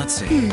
Let's see.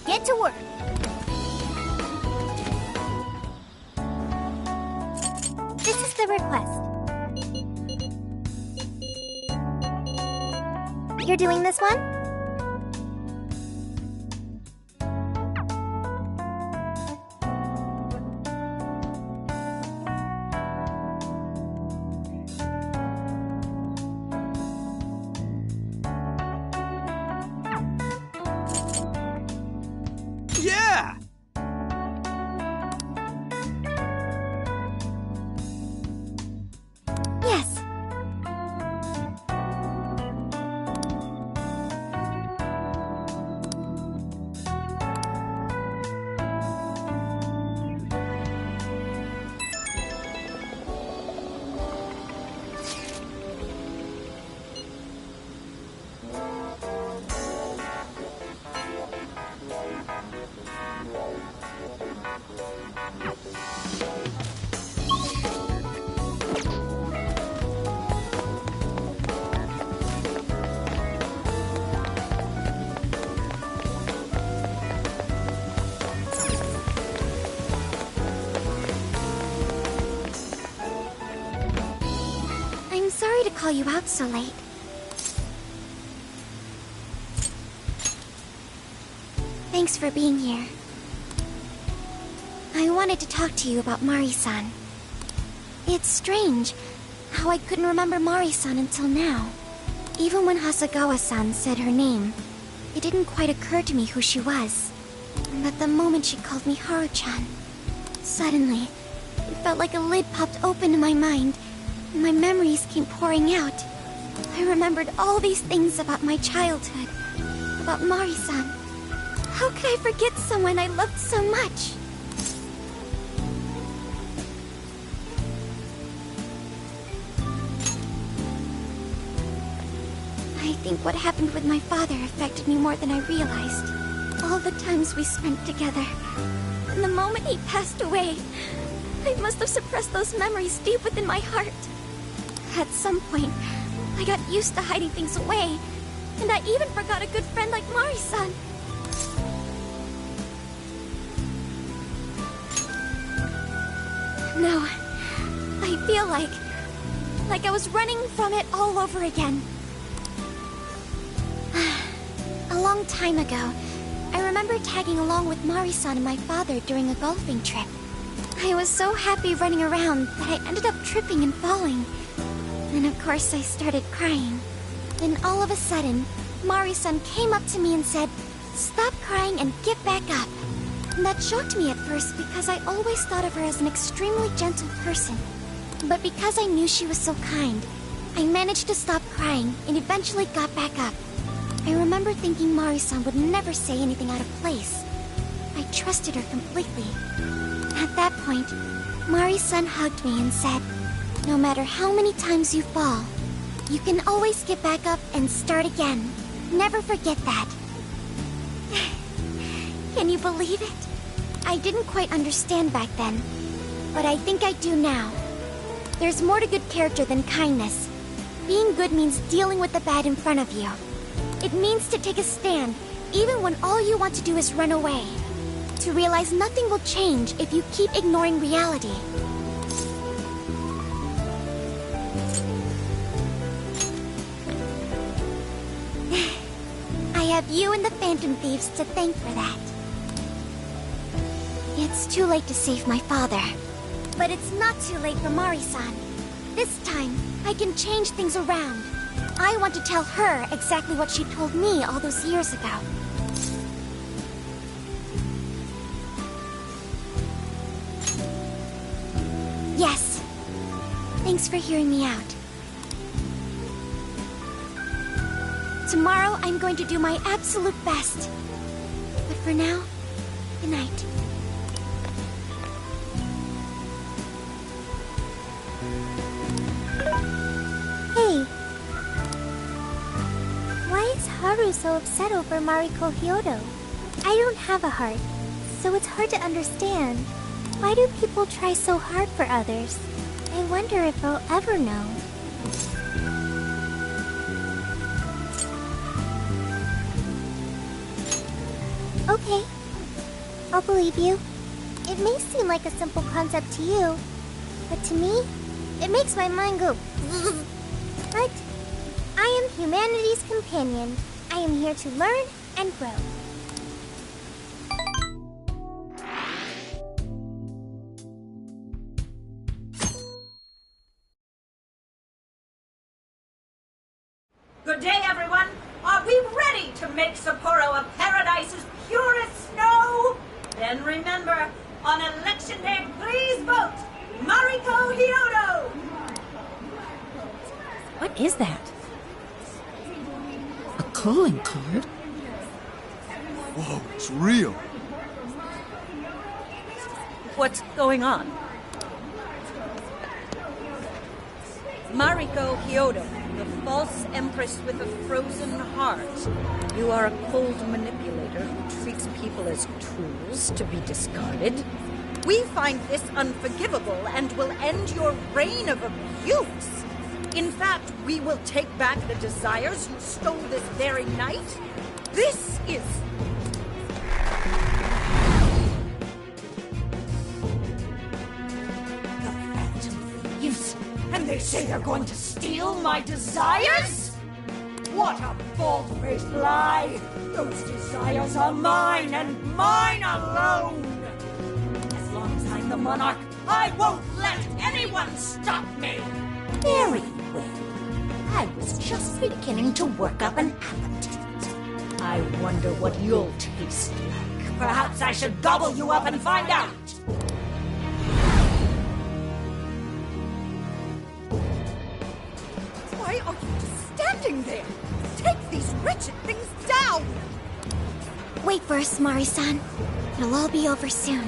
Get to work. This is the request. You're doing this one? Yeah! Yes. call you out so late. Thanks for being here. I wanted to talk to you about Mari-san. It's strange how I couldn't remember Mari-san until now. Even when Hasagawa-san said her name, it didn't quite occur to me who she was. But the moment she called me Haru-chan, suddenly, it felt like a lid popped open in my mind, and my memories came pouring out. I remembered all these things about my childhood, about Mari-san. How could I forget someone I loved so much? I think what happened with my father affected me more than I realized. All the times we spent together. And the moment he passed away, I must have suppressed those memories deep within my heart. At some point, I got used to hiding things away, and I even forgot a good friend like Mari-san. No, I feel like I was running from it all over again. A long time ago, I remember tagging along with Mari-san and my father during a golfing trip. I was so happy running around that I ended up tripping and falling. And of course I started crying. Then all of a sudden, Mari-san came up to me and said, "Stop crying and get back up." And that shocked me at first because I always thought of her as an extremely gentle person. But because I knew she was so kind, I managed to stop crying and eventually got back up. I remember thinking Mari-san would never say anything out of place. I trusted her completely. At that point, Mari-san hugged me and said, "No matter how many times you fall, you can always get back up and start again. Never forget that." Can you believe it? I didn't quite understand back then, but I think I do now. There's more to good character than kindness. Being good means dealing with the bad in front of you. It means to take a stand, even when all you want to do is run away. To realize nothing will change if you keep ignoring reality. I have you and the Phantom Thieves to thank for that. It's too late to save my father. But it's not too late for Mari-san. This time, I can change things around. I want to tell her exactly what she told me all those years ago. Yes. Thanks for hearing me out. Tomorrow, I'm going to do my absolute best. But for now, good night. Hey. Why is Haru so upset over Mariko Hyodo? I don't have a heart, so it's hard to understand. Why do people try so hard for others? I wonder if I'll ever know. Okay. I'll believe you. It may seem like a simple concept to you, but to me, it makes my mind go. But I am humanity's companion. I am here to learn and grow. Good day, everyone. Are we ready to make Sapporo a paradise as pure as snow? Then remember, on election day, please vote Mariko Hyodo! What is that? A calling card? Whoa, it's real. What's going on? Mariko Hyodo, the false empress with a frozen heart. You are a cold manipulator who treats people as tools to be discarded. We find this unforgivable and will end your reign of abuse. In fact, we will take back the desires you stole this very night. This is... The Phantom Thieves. And they say they're going to stop steal my desires? What a bald-faced lie! Those desires are mine and mine alone! As long as I'm the monarch, I won't let anyone stop me! Very well. I was just beginning to work up an appetite. I wonder what you'll taste like. Perhaps I should gobble you up and find out! Why are you just standing there? Take these wretched things down! Wait for us, Mari-san. It'll all be over soon.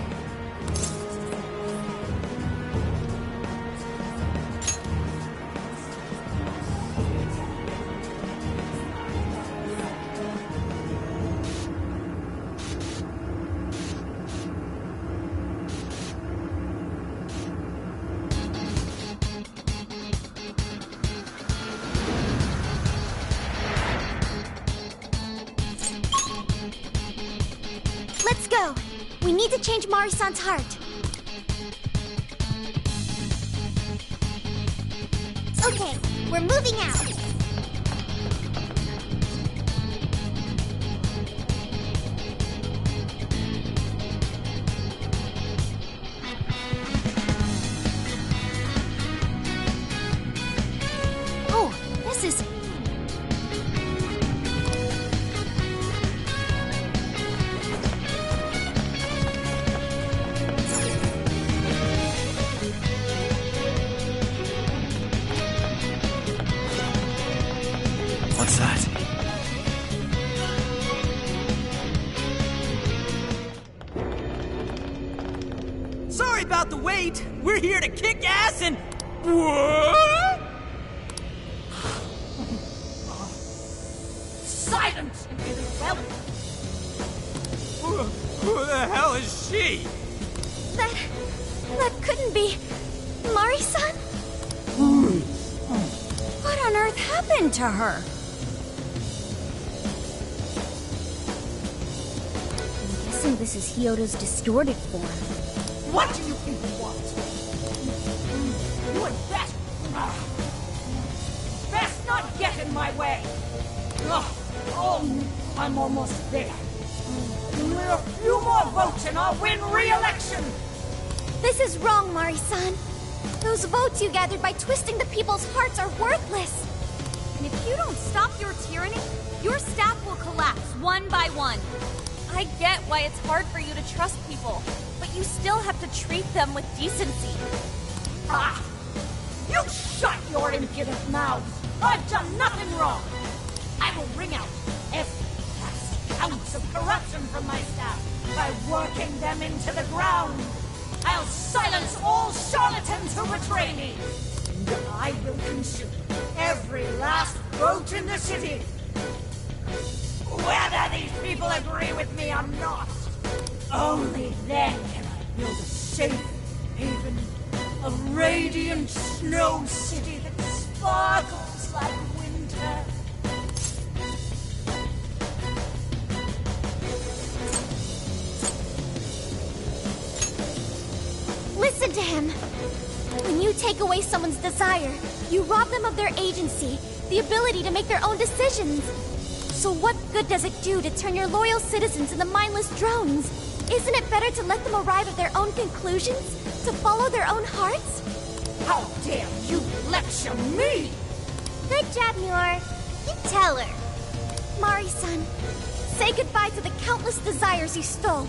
Let's go! We need to change Mari-san's heart. Okay, we're moving out. Oh, this is... What's that? Sorry about the wait. We're here to kick ass and... What? Silence, Isabel! Who the hell is she? That couldn't be... Mari-san? What on earth happened to her? I'm guessing this is Hyodo's distorted form. What do you people want? You had best not get in my way. I'm almost there. Only a few more votes and I'll win re-election. This is wrong, Mari-san. Those votes you gathered by twisting the people's hearts are worthless. And if you don't stop your tyranny, your staff will collapse one by one. I get why it's hard for you to trust people, but you still have to treat them with decency. You shut your impudent mouths. I've done nothing wrong. I will wring out every last ounce of corruption from my staff by working them into the ground. I'll silence all charlatans who betray me. And I will consume every last vote in the city. Whether these people agree with me or not. Only then can I build a safe haven, a radiant snow city that sparkles like winter. Listen to him. When you take away someone's desire, you rob them of their agency, the ability to make their own decisions. So what good does it do to turn your loyal citizens into mindless drones? Isn't it better to let them arrive at their own conclusions? To follow their own hearts? How dare you lecture me? Good job, Muir. You tell her. Mari-san, say goodbye to the countless desires you stole.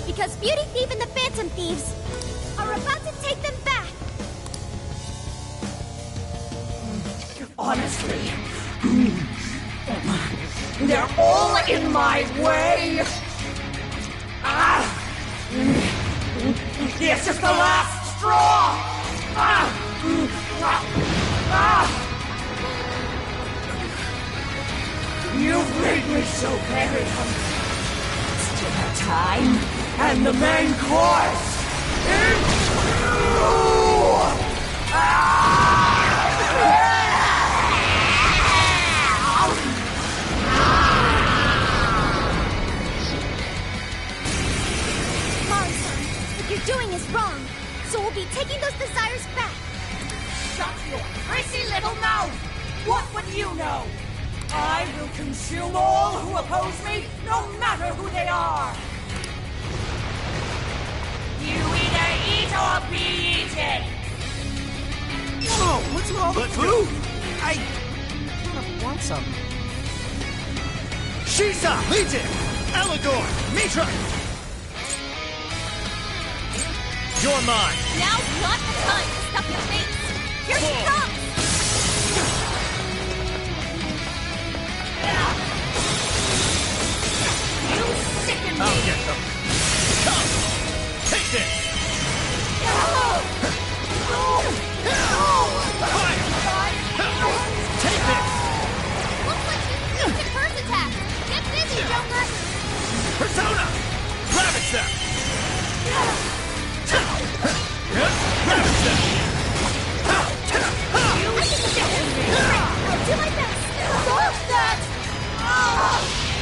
Because Beauty Thief and the Phantom Thieves are about to take them back. Honestly, they're all in my way. This is the last straw. You've made me so very hungry. It's dinner time, and the main course is Mari-san, what you're doing is wrong. So we'll be taking those desires back. Shut your prissy little mouth! I will consume all who oppose me, no matter who they are! You either eat or be eaten! Whoa, what's with all the food? I kind of want some. Shisa! Legion! Elagor! Mitra! You're mine! Now's not the time to stuff your face! Here she comes! You sicken me! I'll get them! Come! Take this! Fire! Take this! Looks like she's weak to first attack. Get busy, Joker. Persona! Ravage them! Ravage them! I'll do my best. Solve that!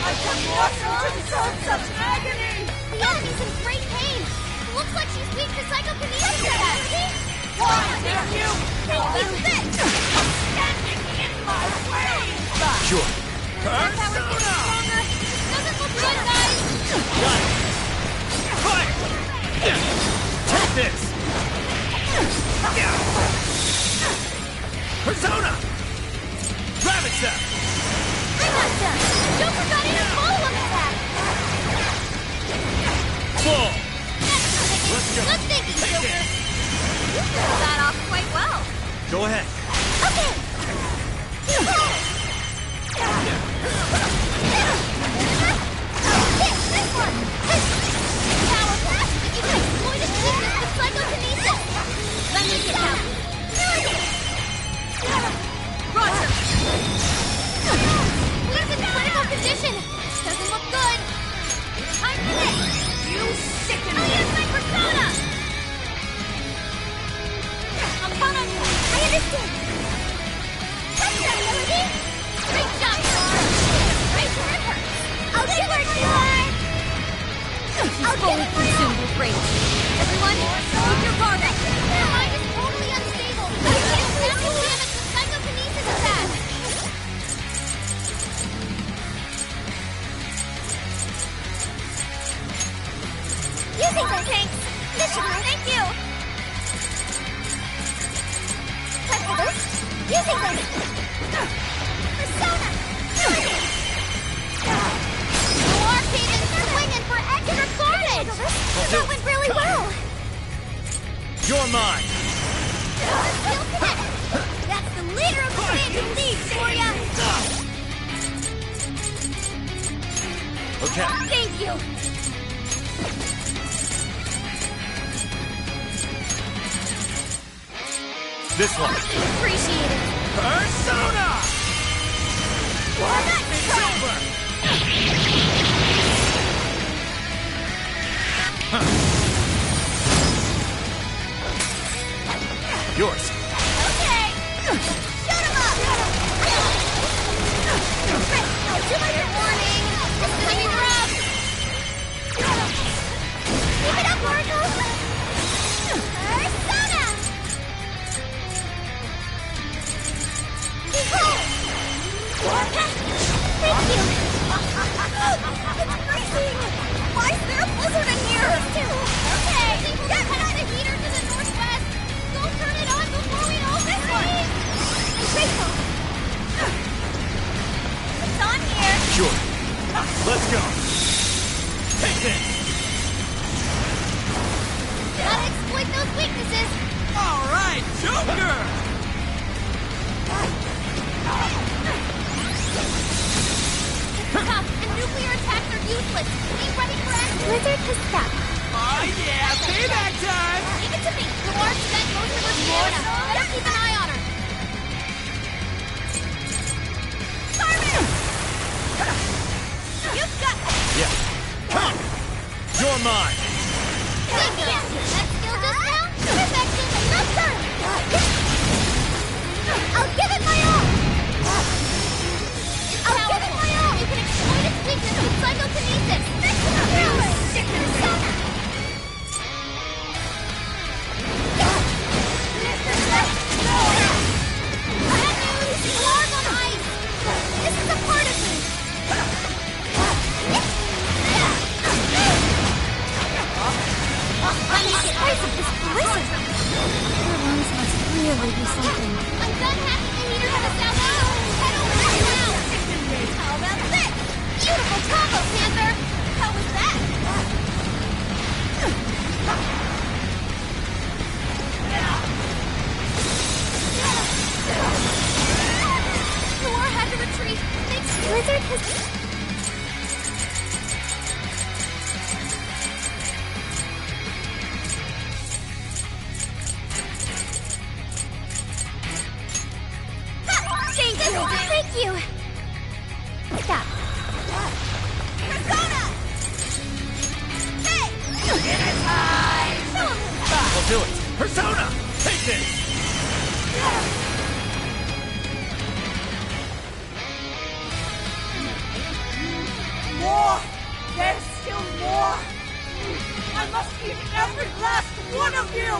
I've done nothing to deserve such agony! The enemy's in great pain. Looks like she's weak to psychokinesis attack. Why dare you? This is it! Standing in my way! Sure. Power getting stronger. Doesn't look good, guys. Got it! Fire! Take this! Persona! Ravage them! I'm not done. Joker got in a follow-up attack. Full! Excellent. Let's go. Good thinking, Take Joker. it. You pulled that off quite well. Go ahead. Okay. This one. Power blast. You can exploit its weakness with psychokinesis. Let me get out. Roger! We're in critical condition. Doesn't look good. I'm in it. You sicken I'll me! use my persona. I'll count on you. I understand. What's that, Melody? Great job, Star. Great effort. I'll give it my all. I'll give it my all. Consumed with rage. Everyone, keep your guard up. Her mind is totally unstable. I can't massive damage with psychokinesis attack. Using the tanks. This should work. Thank you. Time for this. Using this. Persona. Arcade is swinging for extra carnage. That went really well. You're mine! Skill connect. That's the leader of the Phantom League for ya. Okay. Thank you. This one. Appreciate it. Persona! Not It's so. over! Yours. Okay. Shut him up. I'll do my warning. This is gonna be rough. Keep it up, Marco. Persona. Thank you. It's freezing. Why is there a blizzard in here? Okay. Get out the heater to the northwest. Go turn it on before we all this way. I'm grateful. It's on here. Sure. Let's go. Take this! Gotta exploit those weaknesses. All right, Joker! Tough, and nuclear attacks are useless. Be ready for action. Blizzard has stopped. Oh yeah, payback time! Leave it to me. Noir spent most of her stamina. Better keep an eye on her. Carmen! You've got... Yeah. Come! You're mine! Bingo! That skill just now? Perfection! Not done! I'll give it my all! I'll give it my all! You can exploit its weakness with psychokinesis! Persona! Bad news! Large on ice! This is a Spirit has... Thank you! Stop. Persona! Hey! It is time! Show him! I'll do it. Persona! Take this! More! There's still more! I must eat every last one of you!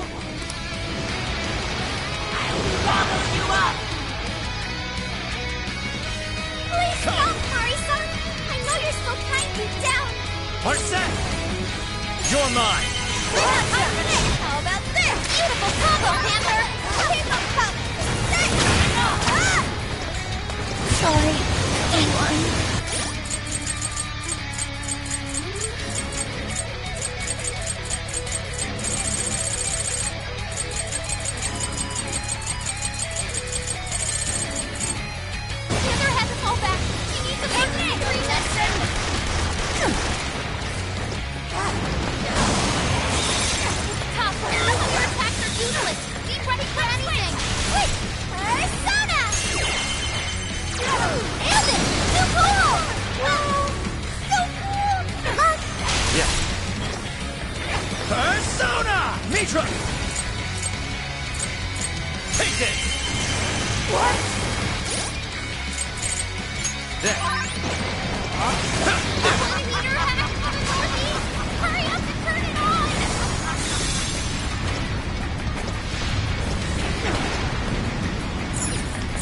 I'll gobble you up! Please stop, Mari-san! I know you're still trying deep down! Arsene! You're mine! How about this? Beautiful combo, Panther! Keep up, pup! Sorry, anyone. Panther had to fall back. She needs a victory session. Copper, your attacks are useless. Be ready for anything. Quick! Persona! Nailed it! So cool! So cool! Yeah. Persona! Mitra! Take this! What? There. Polymeter hack to the northeast! Hurry up and turn it on!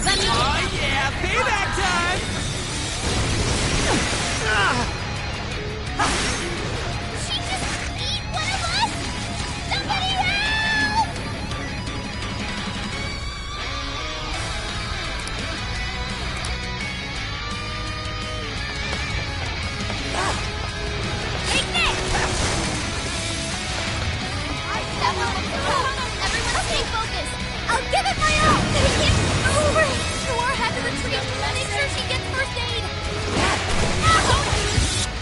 Let me... Oh yeah, payback time! She just eat one of us? Somebody help! Take this! That one looks cool. Everyone stay focused. I'll give it my all. It's over. Shore had to retreat. Make sure she gets first aid.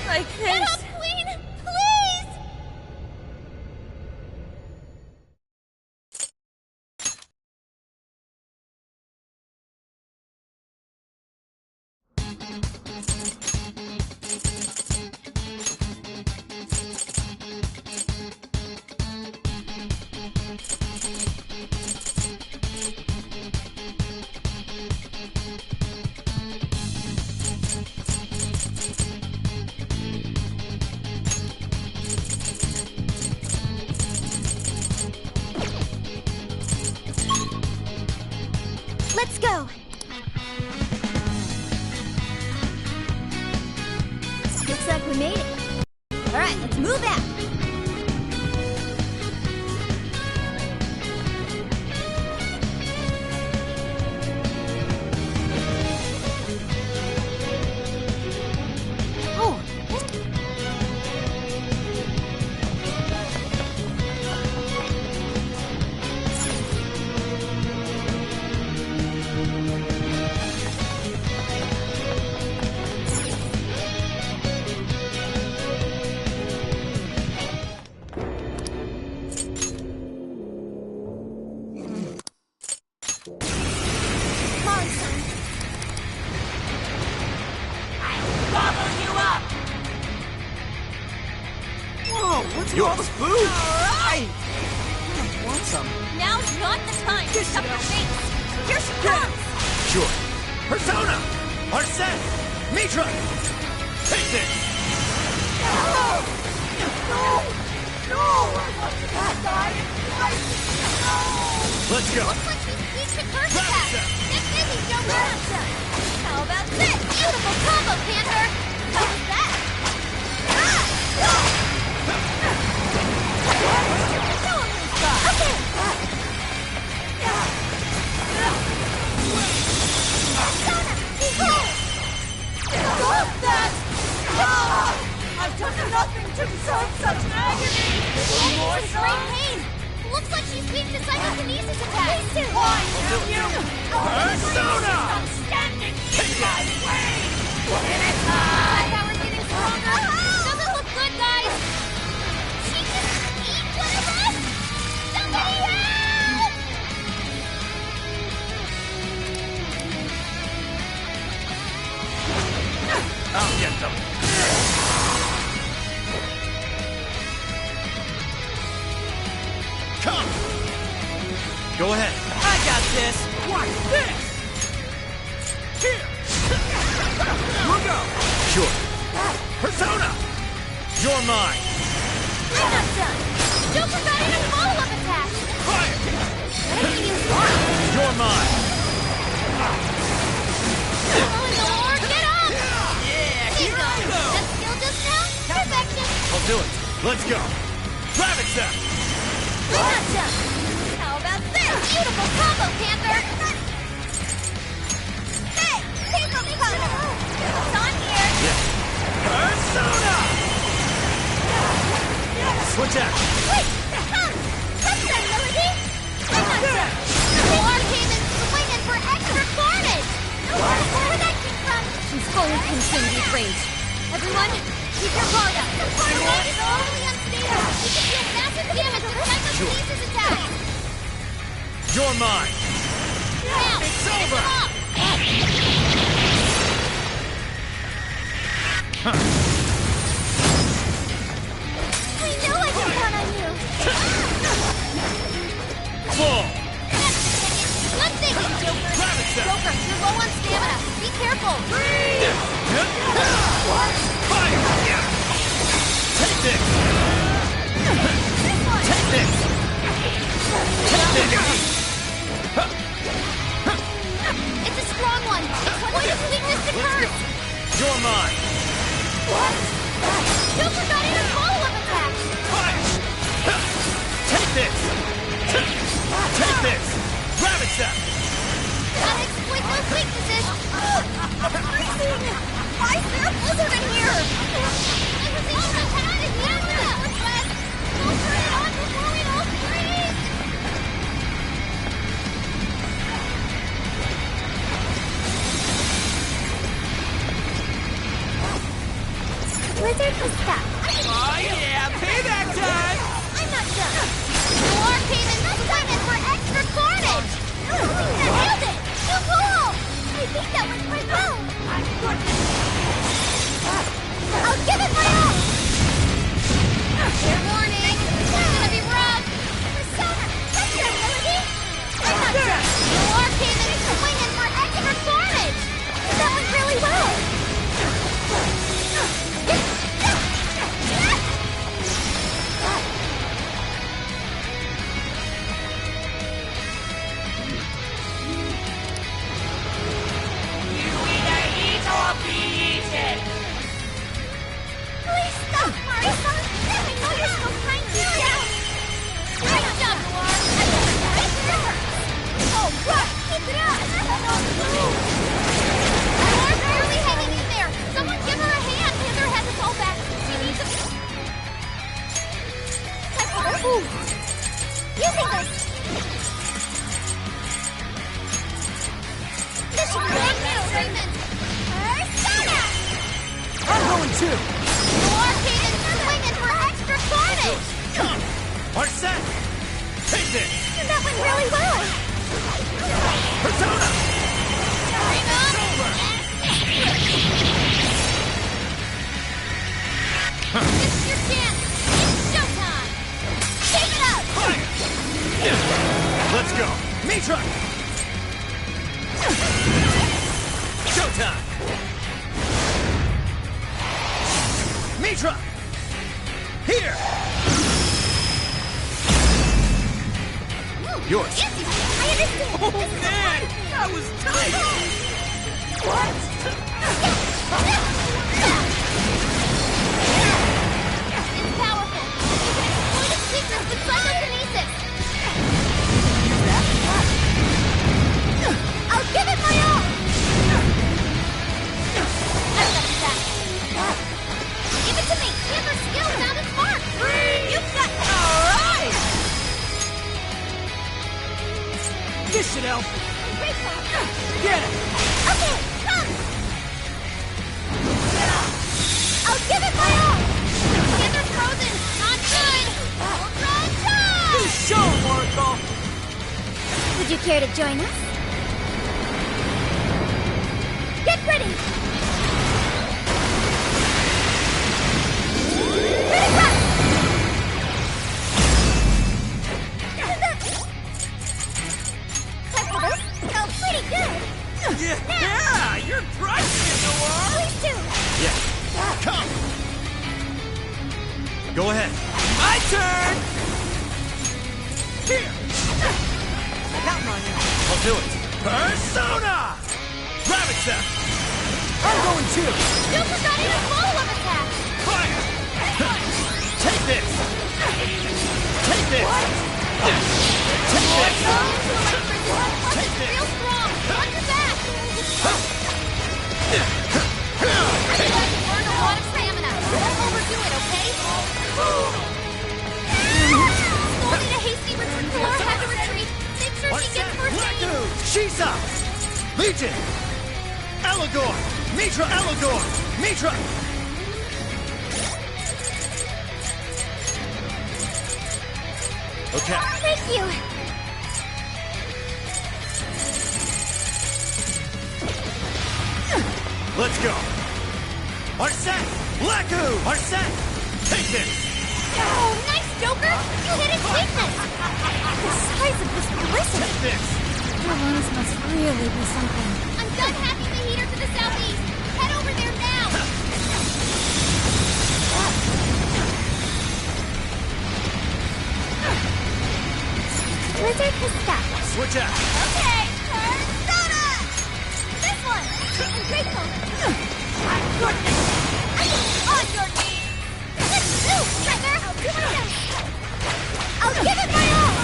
Like Get this. up, Queen! Please! Let's go! Looks like we made it. Alright, let's move out! Oh! Whoa, what's with all this food? Alright! I want some. Now's not the time to stuff your face. Here she comes! Sure. Persona! Arsene! Mitra! Take this! Let's go! Looks like she's weak to curse attack. Rapture! Get busy, Joe Rapture! How about this? Beautiful combo, Panther! How's that? Show him who's boss. Okay! Persona! Stop that! I've done nothing to deserve such agony! More great pain! Looks like she's weak to psychokinesis attacks! Why have you? Persona! Stop standing in my way! get them. Come! Go ahead. I got this! Watch this! Here! We'll go! Sure. Persona! You're mine! I'm not done! Joker got in a follow-up attack! Fire! You're You're mine! Get up! Yeah, here I go! That skill just now? Perfection! I'll do it. Let's go. Rabbit Step! I'm not done! How about this? Beautiful combo, Panther! Hey! Paper cut! It's on here! Yeah. Persona! Switch out. Wait! Come! Touch that, Melody! I'm not done! War came in swinging for extra carnage! Where'd that come from? She's fully consumed with rage. Everyone, keep your guard up! The carnage is totally unstable! You can deal massive damage with Cyclopeus' attack! You're mine. Now, It's finish over. him off! I knew I could count on you! Full. Good thinking, Joker! Rabbit Step. Joker, you're low on stamina. Be careful! Fire! Take this! Take this! Take this! It's a strong one! Point of weakness to curse! You're mine! Joker got in a follow-up attack! Fire! Take this! Take this! Rabbit Step! Gotta exploit those weaknesses! It's freezing! Why is there a blizzard in here? I was able to attack the stamina! Don't turn it on before we all freeze! Blizzard was stuck. Oh yeah, payback time! I'm not done. War came in swinging for extra carnage. Nailed it! Too cool! I think that went quite well. I'll give it my all. Fair warning. It's gonna be rough. Persona, touch your ability. I'm not done. War came in swinging for extra carnage. That went really well. Please stop, Marisa! I know you're still trying to down! Great job, Noir! I got it right there! Oh, what? Keep it up! Noir's barely hanging in there! Someone give her a hand! Panther has us all back! She needs a... Ooh. Using this! This should be a new treatment! Persona! I'm going too! Noir came in swinging for extra carnage! Come! Are set! Take this! That went really well! Persona! Bring up! This is your chance! It's showtime! Keep it up! Fire! Let's go! Mitra! Showtime! Mitra! Here! Yours. Easy! I understand! Oh man, that was tight! It's powerful! You can exploit its weakness with psychokinesis! I'll give it my all! I've got your back. Give it to me! Panther's skill found its mark! You've got... Alright! This should help! Great job! Get it! Okay, come! I'll give it my all! Panther's frozen! Not good! Ultra You charge! show 'em, Oracle! Would you care to join us? Get ready! Go ahead. My turn! Here! Counting on you. I'll do it. Persona! Ravage them! I'm going too! You forgot even follow-up attack! Fire! Take this! Take this! Take this! Take this! Real strong! On your back! You guys have burned a lot of stamina. Don't overdo it, okay? Still need a hasty retreat. Or have to retreat. Make sure she gets first aid. Laku! Shisa! Legion! Elagor! Mitra Elagor! Mitra! Okay. Thank you. Let's go! Arsene! Laku! Arsene! Take this! Oh, nice, Joker! You hit its weakness! The size of this prison! Take this! Your lungs must really be something. I'm done hacking the heater to the southeast! Head over there now! Blizzard has stopped. Switch out! Okay, Persona! This one! I'm grateful! My goodness! On your knees! Let's do, Trevor! I'll do my best! I'll give it my all!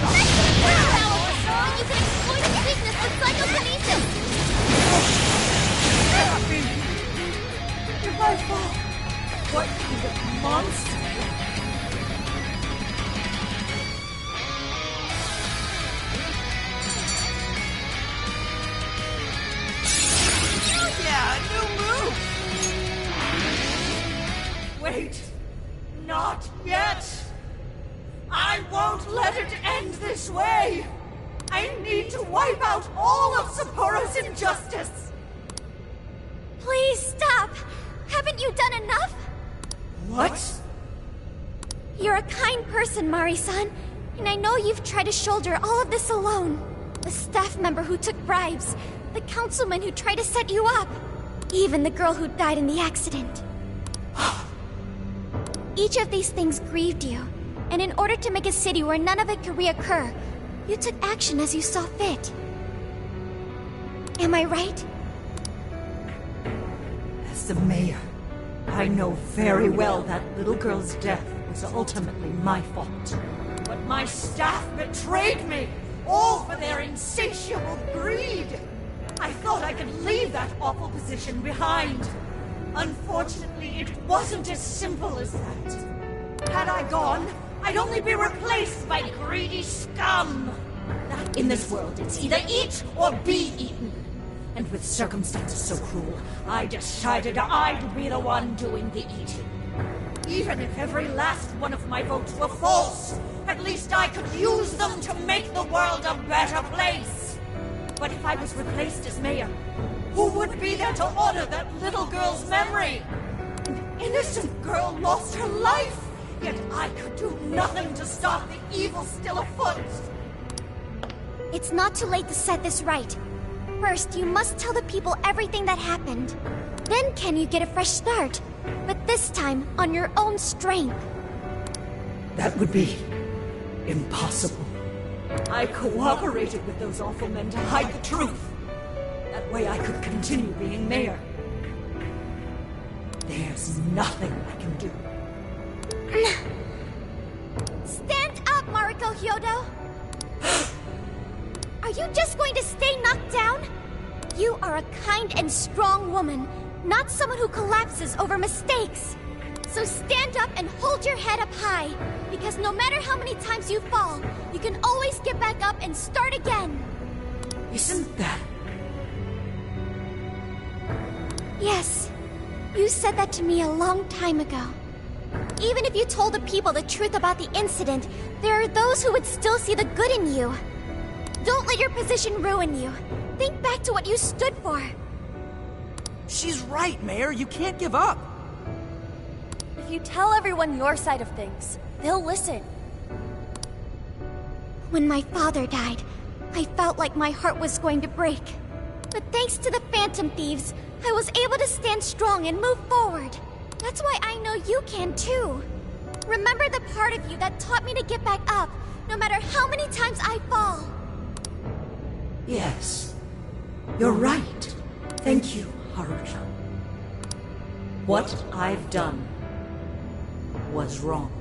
That's super powerful! And you can exploit its weakness with psychokinesis! You're my fault. What kind of monster? Yeah, new move! Wait. Not yet. I won't let it end this way. I need to wipe out all of Sapporo's injustice. Please stop. Haven't you done enough? What? You're a kind person, Mari-san, and I know you've tried to shoulder all of this alone. The staff member who took bribes, the councilman who tried to set you up, even the girl who died in the accident. Each of these things grieved you, and in order to make a city where none of it could reoccur, you took action as you saw fit. Am I right? As the mayor, I know very well that little girl's death was ultimately my fault. But my staff betrayed me, all for their insatiable greed. I thought I could leave that awful position behind. Unfortunately, it wasn't as simple as that. Had I gone, I'd only be replaced by greedy scum. In this world, it's either eat or be eaten. And with circumstances so cruel, I decided I'd be the one doing the eating. Even if every last one of my votes were false, at least I could use them to make the world a better place. But if I was replaced as mayor, who would be there to honor that little girl's memory? An innocent girl lost her life, yet I could do nothing to stop the evil still afoot. It's not too late to set this right. First, you must tell the people everything that happened. Then can you get a fresh start? But this time, on your own strength. That would be impossible. I cooperated with those awful men to hide the truth. That way I could continue being mayor. There's nothing I can do. Stand up, Mariko Hyodo! Are you just going to stay knocked down? You are a kind and strong woman, not someone who collapses over mistakes. So stand up and hold your head up high, because no matter how many times you fall, you can always get back up and start again. Isn't that... Yes, you said that to me a long time ago. Even if you told the people the truth about the incident, there are those who would still see the good in you. Don't let your position ruin you. Think back to what you stood for. She's right, Mayor. You can't give up. If you tell everyone your side of things, they'll listen. When my father died, I felt like my heart was going to break. But thanks to the Phantom Thieves, I was able to stand strong and move forward. That's why I know you can too. Remember the part of you that taught me to get back up, no matter how many times I fall. Yes. You're right. Thank you, Haruka. What I've done was wrong.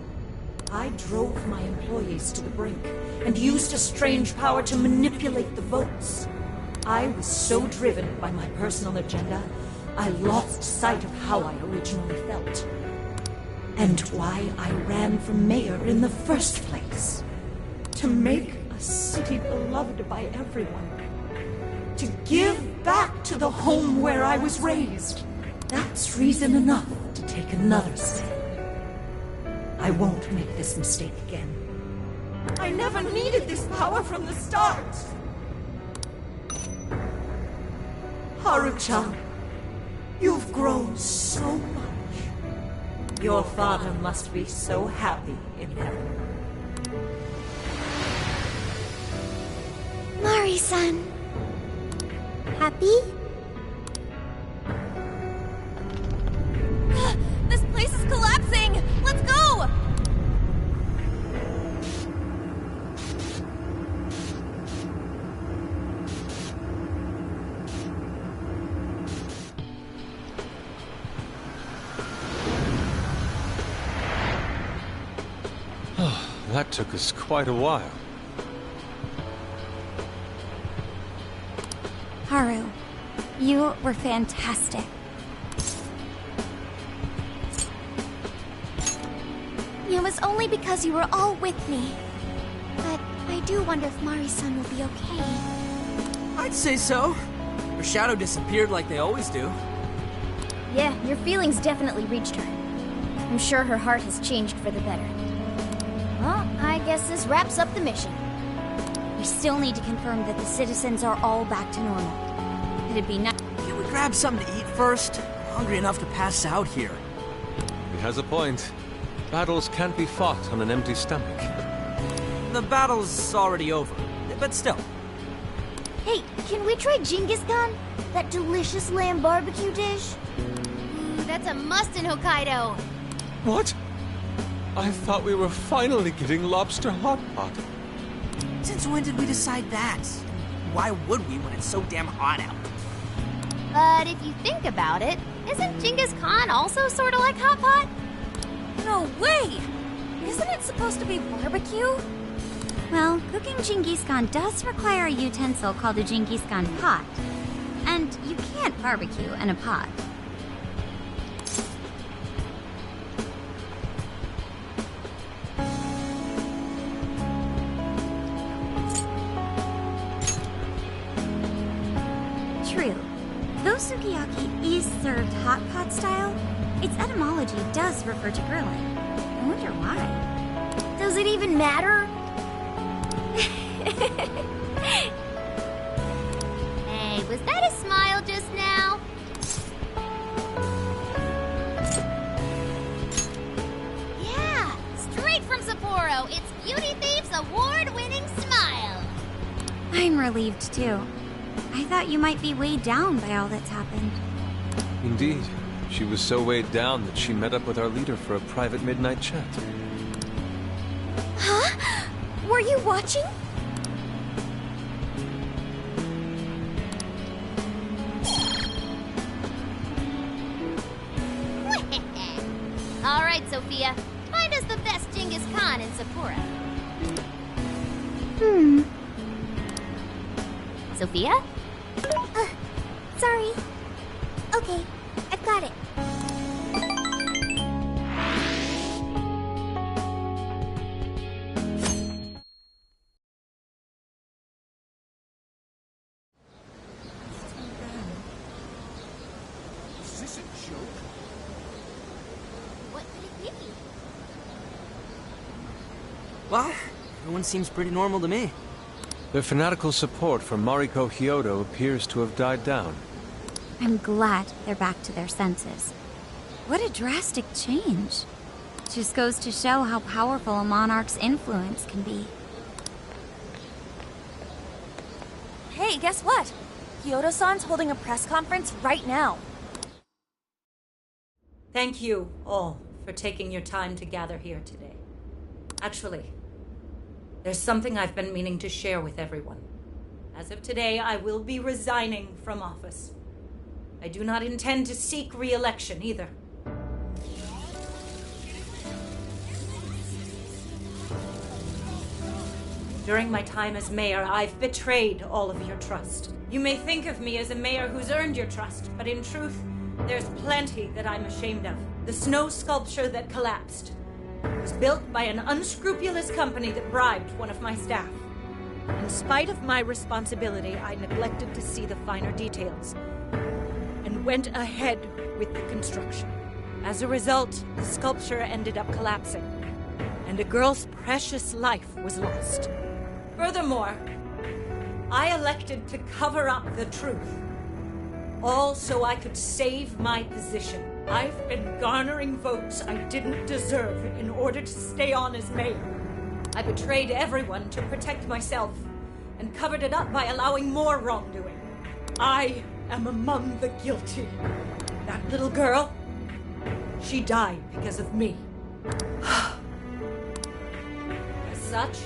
I drove my employees to the brink and used a strange power to manipulate the votes. I was so driven by my personal agenda, I lost sight of how I originally felt. And why I ran for mayor in the first place. To make a city beloved by everyone. To give back to the home where I was raised. That's reason enough to take another stand. I won't make this mistake again. I never needed this power from the start! Haruka, you've grown so much. Your father must be so happy in heaven. Mari-san. Happy? This place is collapsing! Let's go! That took us quite a while. Haru, you were fantastic. It was only because you were all with me. But I do wonder if Mari-san will be okay. I'd say so. Her shadow disappeared like they always do. Yeah, your feelings definitely reached her. I'm sure her heart has changed for the better. Well, I guess this wraps up the mission. We still need to confirm that the citizens are all back to normal. It'd be nice. Can we grab something to eat first? I'm hungry enough to pass out here. He has a point. Battles can't be fought on an empty stomach. The battle's already over, but still. Hey, can we try Genghis Khan? That delicious lamb barbecue dish? Ooh, that's a must in Hokkaido. What? I thought we were finally getting lobster hot pot. Since when did we decide that? Why would we when it's so damn hot out? But if you think about it, isn't Genghis Khan also sort of like hot pot? No way! Isn't it supposed to be barbecue? Well, cooking Genghis Khan does require a utensil called a Genghis Khan pot. And you can't barbecue in a pot. True. Though sukiyaki is served hot pot style, its etymology does refer to grilling. I wonder why. Does it even matter? Hey, was that a smile just now? Yeah, straight from Sapporo, it's Beauty Thief's award-winning smile. I'm relieved too. I thought you might be weighed down by all that's happened. Indeed. She was so weighed down that she met up with our leader for a private midnight chat. Huh? Were you watching? All right, Sophia. Find us the best Genghis Khan in Sapporo. Sophia? Sorry. Okay, I've got it. Is this a joke? What could it be? Well, everyone seems pretty normal to me. Their fanatical support for Mariko Hyodo appears to have died down. I'm glad they're back to their senses. What a drastic change. Just goes to show how powerful a monarch's influence can be. Hey, guess what? Kyoto-san's holding a press conference right now. Thank you all for taking your time to gather here today. Actually, there's something I've been meaning to share with everyone. As of today, I will be resigning from office. I do not intend to seek re-election either. During my time as mayor, I've betrayed all of your trust. You may think of me as a mayor who's earned your trust, but in truth, there's plenty that I'm ashamed of. The snow sculpture that collapsed was built by an unscrupulous company that bribed one of my staff. In spite of my responsibility, I neglected to see the finer details and went ahead with the construction. As a result, the sculpture ended up collapsing, and a girl's precious life was lost. Furthermore, I elected to cover up the truth, all so I could save my position. I've been garnering votes I didn't deserve in order to stay on as mayor. I betrayed everyone to protect myself and covered it up by allowing more wrongdoing. I am among the guilty. That little girl, she died because of me. As such,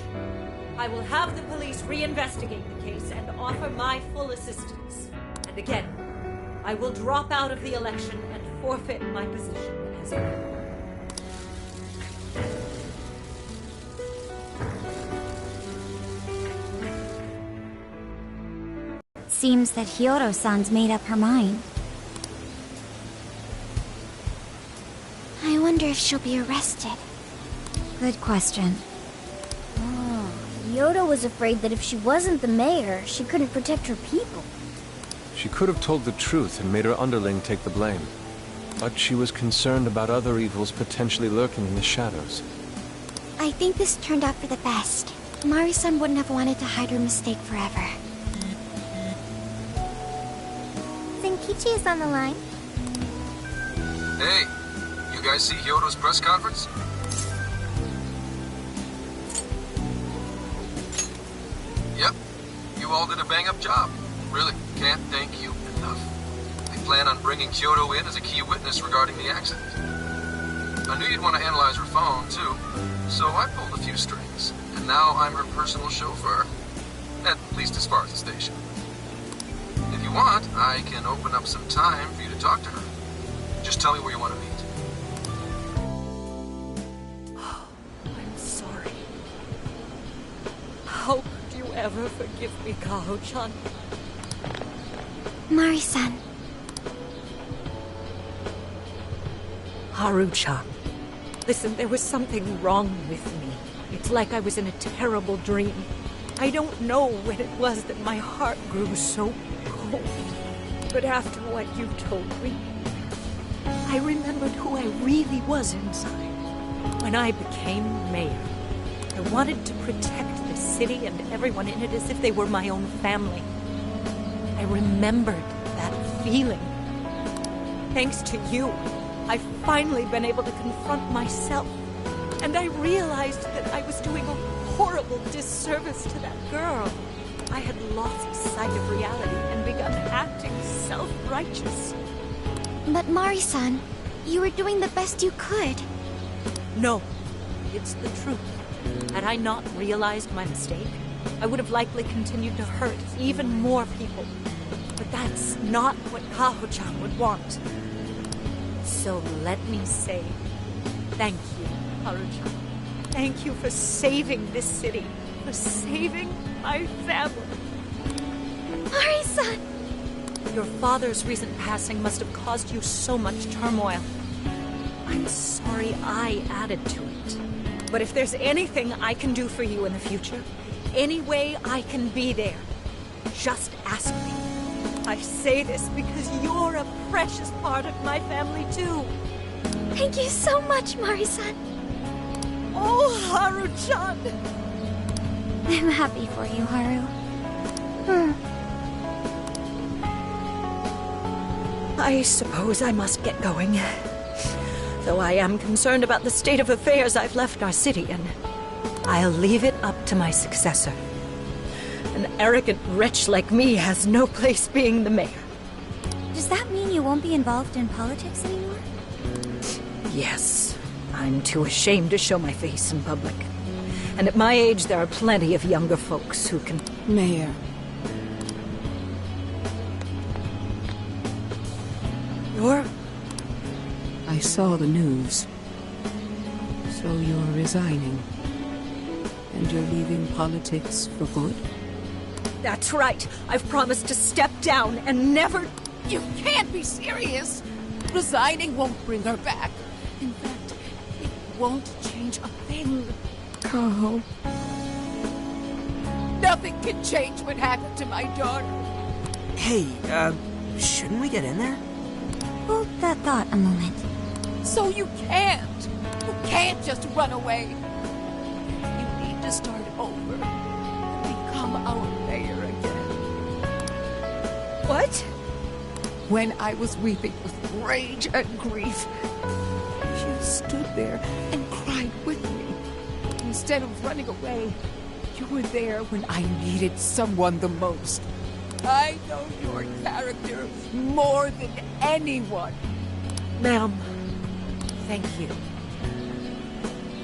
I will have the police reinvestigate the case and offer my full assistance. And again, I will drop out of the election and forfeit my position as mayor. Seems that Hiyoro-san's made up her mind. I wonder if she'll be arrested. Good question. Oh, Hiyoro was afraid that if she wasn't the mayor, she couldn't protect her people. She could have told the truth and made her underling take the blame. But she was concerned about other evils potentially lurking in the shadows. I think this turned out for the best. Mari-san wouldn't have wanted to hide her mistake forever. Zenkichi is on the line. Hey, you guys see Hiyoro's press conference? Yep, you all did a bang-up job. Really, can't thank you enough. I plan on bringing Kyoto in as a key witness regarding the accident. I knew you'd want to analyze her phone, too, so I pulled a few strings, and now I'm her personal chauffeur. At least as far as the station. If you want, I can open up some time for you to talk to her. Just tell me where you want to meet. I'm sorry. How could you ever forgive me, Kaho-chan? Mari-san. Haru-chan. Listen, there was something wrong with me. It's like I was in a terrible dream. I don't know when it was that my heart grew so cold. But after what you told me, I remembered who I really was inside. When I became mayor, I wanted to protect the city and everyone in it as if they were my own family. I remembered that feeling. Thanks to you, I've finally been able to confront myself. And I realized that I was doing a horrible disservice to that girl. I had lost sight of reality and begun acting self-righteous. But Mari-san, you were doing the best you could. No, it's the truth. Had I not realized my mistake, I would have likely continued to hurt even more people. But that's not what Kaho-chan would want. So let me say, thank you, Haru-chan. Thank you for saving this city, for saving my family. Mari-san! Your father's recent passing must have caused you so much turmoil. I'm sorry I added to it. But if there's anything I can do for you in the future, any way I can be there, just ask me. I say this because you're a precious part of my family, too. Thank you so much, Mari-san. Oh, Haru-chan! I'm happy for you, Haru. I suppose I must get going. Though I am concerned about the state of affairs I've left our city in. I'll leave it up to my successor. An arrogant wretch like me has no place being the mayor. Does that mean you won't be involved in politics anymore? Yes, I'm too ashamed to show my face in public. And at my age, there are plenty of younger folks who can... Mayor. You're... I saw the news. So you're resigning. And you're leaving politics for good? That's right. I've promised to step down and never... You can't be serious! Resigning won't bring her back. In fact, it won't change a thing. Carl. Nothing can change what happened to my daughter. Hey, shouldn't we get in there? Hold that thought a moment. So you can't. You can't just run away. You need to start over. Become our mayor again. What? When I was weeping with rage and grief, you stood there and cried with me. Instead of running away, you were there when I needed someone the most. I know your character more than anyone. Ma'am, thank you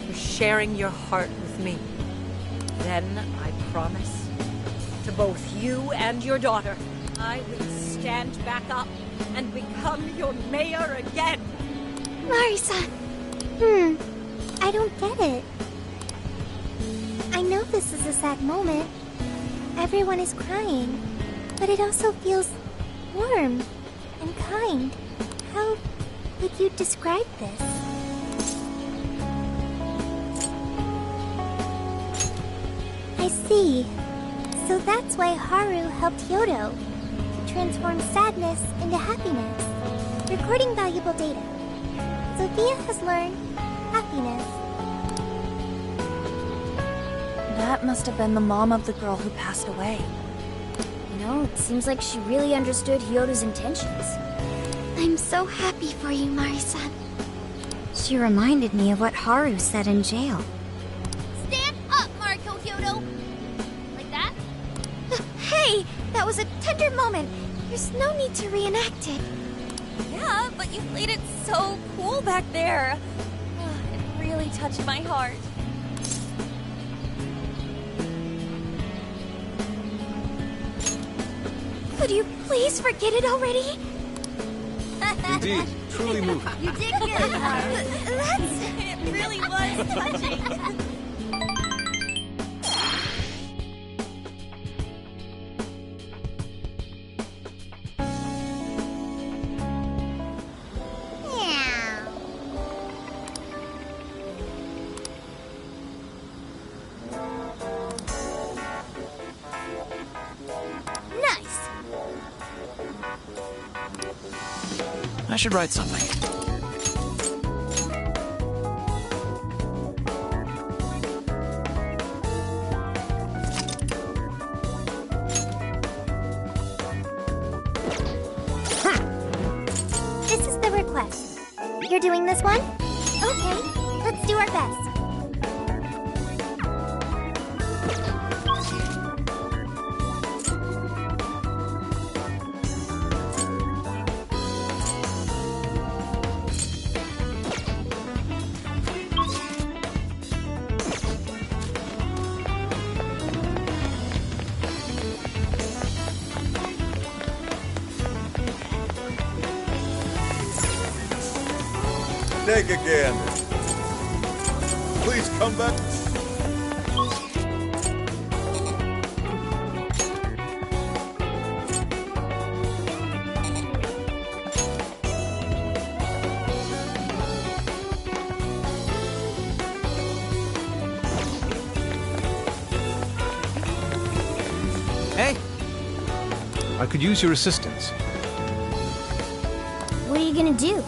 for sharing your heart with me. Then I promise to both you and your daughter, I will stand back up and become your mayor again. Mari-san. I don't get it. I know this is a sad moment. Everyone is crying. But it also feels warm and kind. How would you describe this? I see. So that's why Haru helped Hyodo to transform sadness into happiness, recording valuable data. Sophia has learned happiness. That must have been the mom of the girl who passed away. You know, it seems like she really understood Hyodo's intentions. I'm so happy for you, Mari-san. She reminded me of what Haru said in jail. Stand up, Mariko Hyodo! Like that? Hey! That was a tender moment. There's no need to reenact it. Yeah, but you played it so cool back there. It really touched my heart. Could you please forget it already? Indeed, truly moving. You did good, Haru. It really was touching. I should write something. This is the request. You're doing this one? Okay, let's do our best. Take a gander. Please come back. Hey! I could use your assistance. What are you gonna do?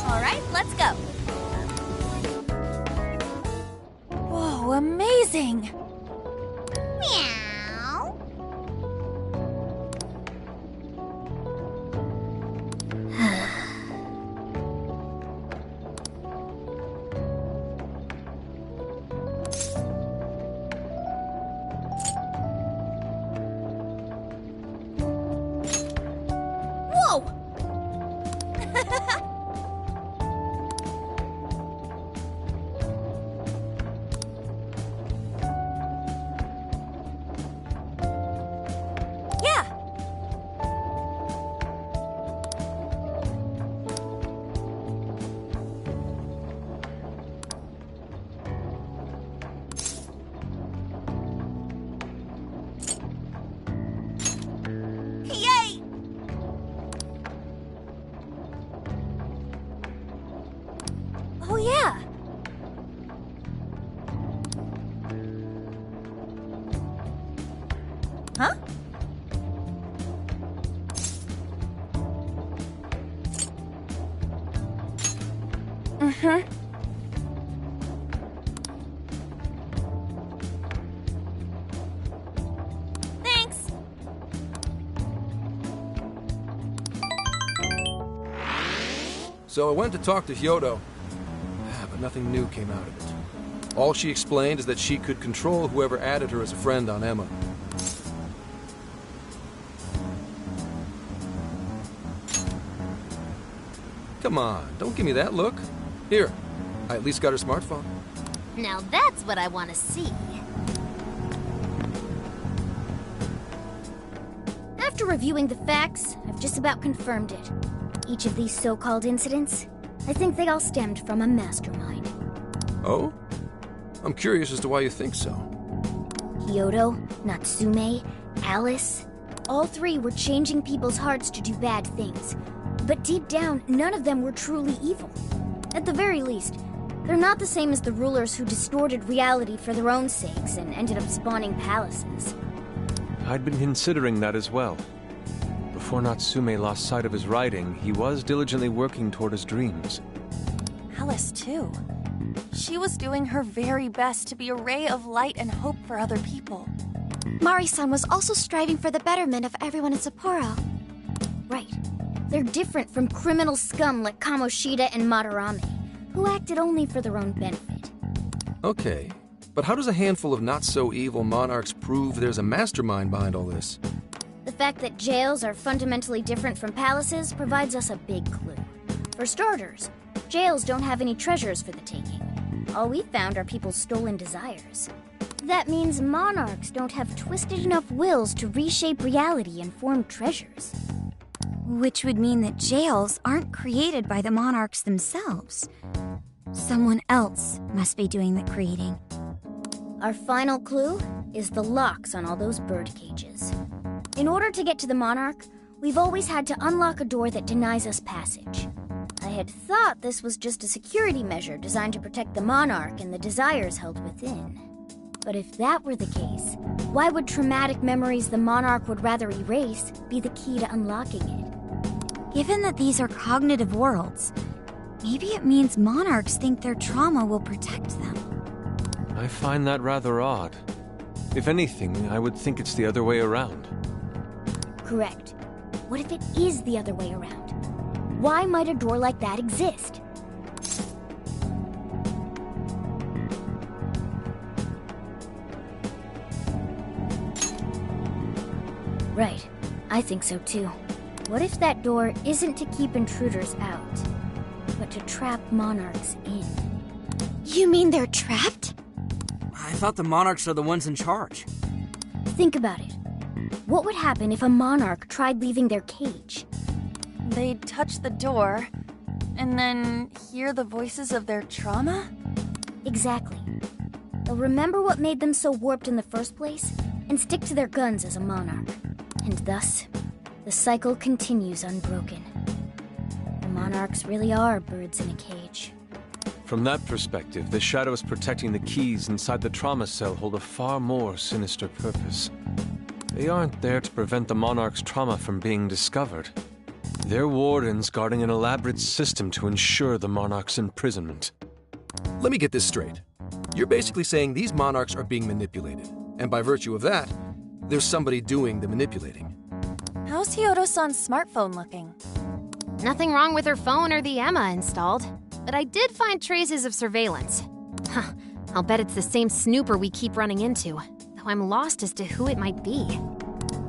Alright, let's go. Whoa, amazing! Meow. Huh? Mm-hmm. Thanks. So I went to talk to Hyodo, but nothing new came out of it. All she explained is that she could control whoever added her as a friend on Emma. Come on, don't give me that look. Here, I at least got her smartphone. Now that's what I want to see. After reviewing the facts, I've just about confirmed it. Each of these so-called incidents, I think they all stemmed from a mastermind. Oh? I'm curious as to why you think so. Hyodo, Natsume, Alice, all three were changing people's hearts to do bad things. But deep down, none of them were truly evil. At the very least, they're not the same as the rulers who distorted reality for their own sakes and ended up spawning palaces. I'd been considering that as well. Before Natsume lost sight of his writing, he was diligently working toward his dreams. Alice, too. She was doing her very best to be a ray of light and hope for other people. Mari-san was also striving for the betterment of everyone in Sapporo. Right. They're different from criminal scum like Kamoshida and Madarame, who acted only for their own benefit. Okay, but how does a handful of not-so-evil monarchs prove there's a mastermind behind all this? The fact that jails are fundamentally different from palaces provides us a big clue. For starters, jails don't have any treasures for the taking. All we've found are people's stolen desires. That means monarchs don't have twisted enough wills to reshape reality and form treasures. Which would mean that jails aren't created by the monarchs themselves. Someone else must be doing the creating. Our final clue is the locks on all those bird cages. In order to get to the monarch, we've always had to unlock a door that denies us passage. I had thought this was just a security measure designed to protect the monarch and the desires held within. But if that were the case, why would traumatic memories the monarch would rather erase be the key to unlocking it? Given that these are cognitive worlds, maybe it means monarchs think their trauma will protect them. I find that rather odd. If anything, I would think it's the other way around. Correct. What if it is the other way around? Why might a door like that exist? Right. I think so too. What if that door isn't to keep intruders out, but to trap monarchs in? You mean they're trapped? I thought the monarchs are the ones in charge. Think about it. What would happen if a monarch tried leaving their cage? They'd touch the door, and then hear the voices of their trauma? Exactly. They'll remember what made them so warped in the first place, and stick to their guns as a monarch. And thus, the cycle continues unbroken. The monarchs really are birds in a cage. From that perspective, the shadows protecting the keys inside the trauma cell hold a far more sinister purpose. They aren't there to prevent the monarch's trauma from being discovered. They're wardens guarding an elaborate system to ensure the monarch's imprisonment. Let me get this straight. You're basically saying these monarchs are being manipulated, and by virtue of that, there's somebody doing the manipulating. How's Hyodo-san's smartphone looking? Nothing wrong with her phone or the Emma installed, but I did find traces of surveillance. Huh, I'll bet it's the same snooper we keep running into, though I'm lost as to who it might be.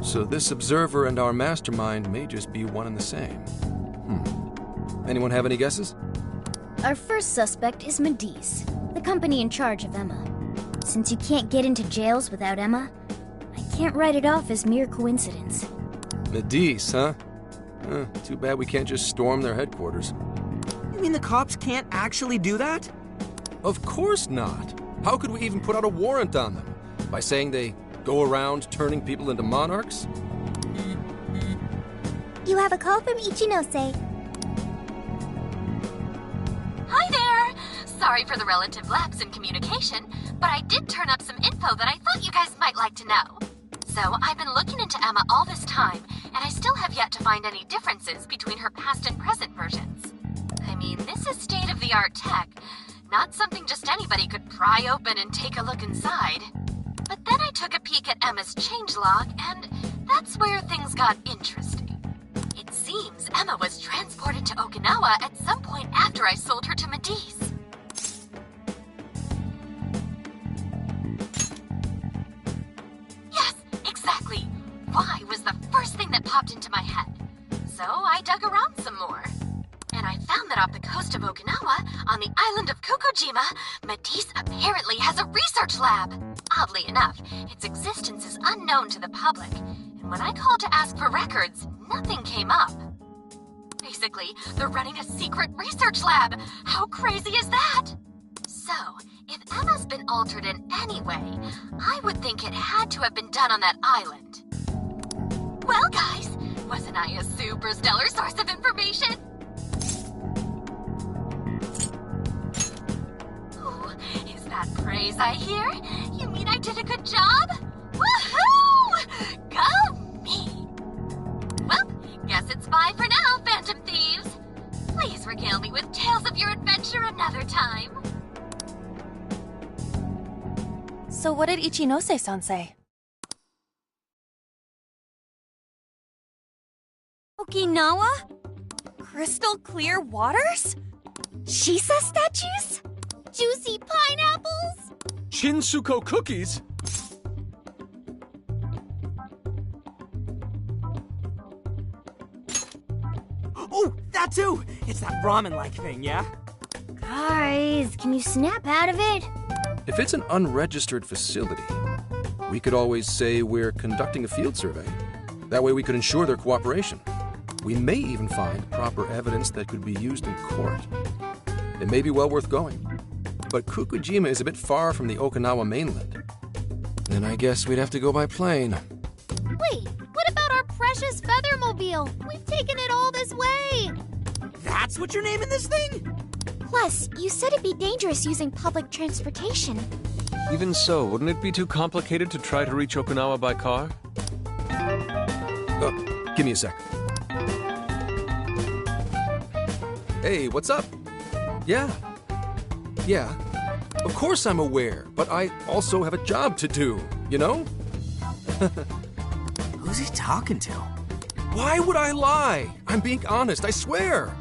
So this observer and our mastermind may just be one and the same. Anyone have any guesses? Our first suspect is Medice, the company in charge of Emma. Since you can't get into jails without Emma, I can't write it off as mere coincidence. Medice, huh? Too bad we can't just storm their headquarters. You mean the cops can't actually do that? Of course not. How could we even put out a warrant on them? By saying they go around turning people into monarchs? You have a call from Ichinose. Hi there! Sorry for the relative lapse in communication, but I did turn up some info that I thought you guys might like to know. So, I've been looking into Emma all this time, and I still have yet to find any differences between her past and present versions. I mean, this is state-of-the-art tech, not something just anybody could pry open and take a look inside. But then I took a peek at Emma's changelog, and that's where things got interesting. It seems Emma was transported to Okinawa at some point after I sold her to Medice. Yes, exactly. Why was the first thing that popped into my head. So I dug around some more. And I found that off the coast of Okinawa, on the island of Kokojima, Medice apparently has a research lab. Oddly enough, its existence is unknown to the public, and when I called to ask for records, nothing came up. Basically, they're running a secret research lab. How crazy is that? So, if Emma's been altered in any way, I would think it had to have been done on that island. Well, guys, wasn't I a super stellar source of information? Is that praise I hear? You mean I did a good job? Woohoo! Go me! Well, guess it's bye for now, Phantom Thieves. Please regale me with tales of your adventure another time. So what did Ichinose-san say? Okinawa? Crystal clear waters? Shisa statues? Juicy pineapples? Shinsuko cookies? Oh, that too! It's that ramen-like thing, yeah? Guys, can you snap out of it? If it's an unregistered facility, we could always say we're conducting a field survey. That way we could ensure their cooperation. We may even find proper evidence that could be used in court. It may be well worth going. But Kokojima is a bit far from the Okinawa mainland. Then I guess we'd have to go by plane. Wait, what about our precious Feathermobile? We've taken it all this way! That's what you're naming this thing? Plus, you said it'd be dangerous using public transportation. Even so, wouldn't it be too complicated to try to reach Okinawa by car? Give me a sec. Hey, what's up? Yeah, of course I'm aware, but I also have a job to do, you know? Who's he talking to? Why would I lie? I'm being honest, I swear.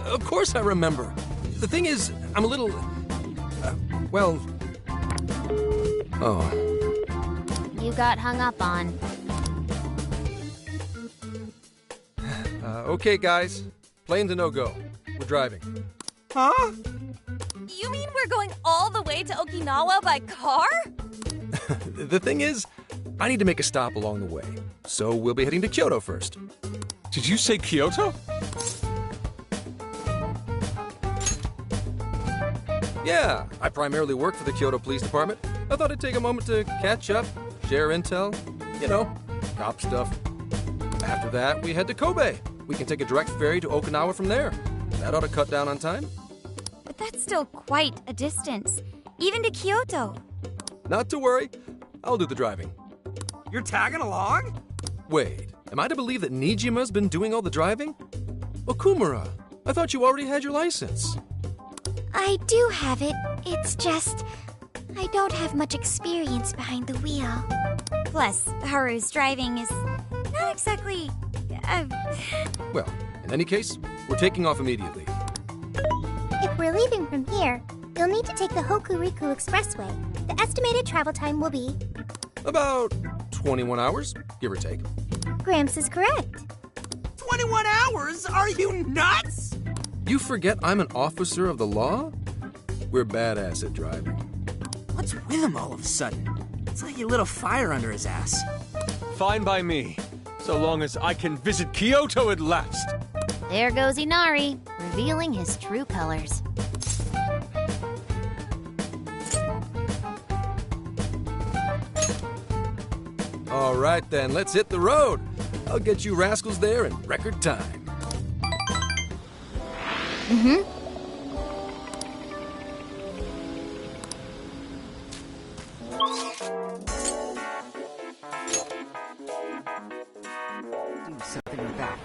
Of course I remember. The thing is, I'm a little... You got hung up on. Okay, guys. Plane's a no-go. We're driving. Huh? You mean we're going all the way to Okinawa by car? The thing is, I need to make a stop along the way. So we'll be heading to Kyoto first. Did you say Kyoto? Yeah, I primarily work for the Kyoto Police Department. I thought I'd take a moment to catch up, share intel, you know, cop stuff. After that, we head to Kobe. We can take a direct ferry to Okinawa from there. That ought to cut down on time. But that's still quite a distance, even to Kyoto. Not to worry, I'll do the driving. You're tagging along? Wait, am I to believe that Nijima's been doing all the driving? Okumura, I thought you already had your license. I do have it. It's just... I don't have much experience behind the wheel. Plus, Haru's driving is not exactly... Well, in any case, we're taking off immediately. If we're leaving from here, you'll need to take the Hokuriku Expressway. The estimated travel time will be... About 21 hours, give or take. Gramps is correct. 21 hours? Are you nuts? You forget I'm an officer of the law? We're badass at driving. What's with him all of a sudden? It's like he lit a fire under his ass. Fine by me, so long as I can visit Kyoto at last. There goes Inari, revealing his true colors. All right then, let's hit the road. I'll get you rascals there in record time. something like that.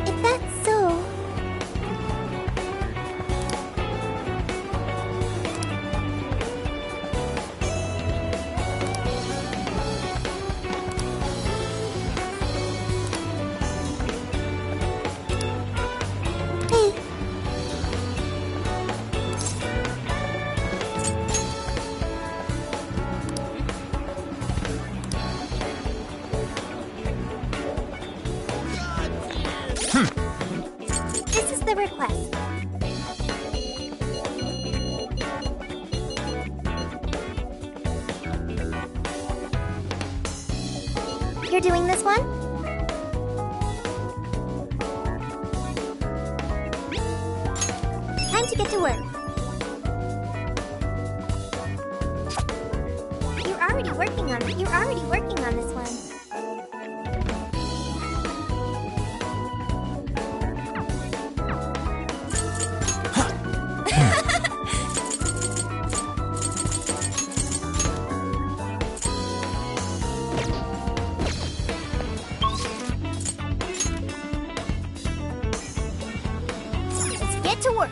If that's so, hey, this is the request. You're doing this one? Time to get to work. You're already working on this one. Let's get to work.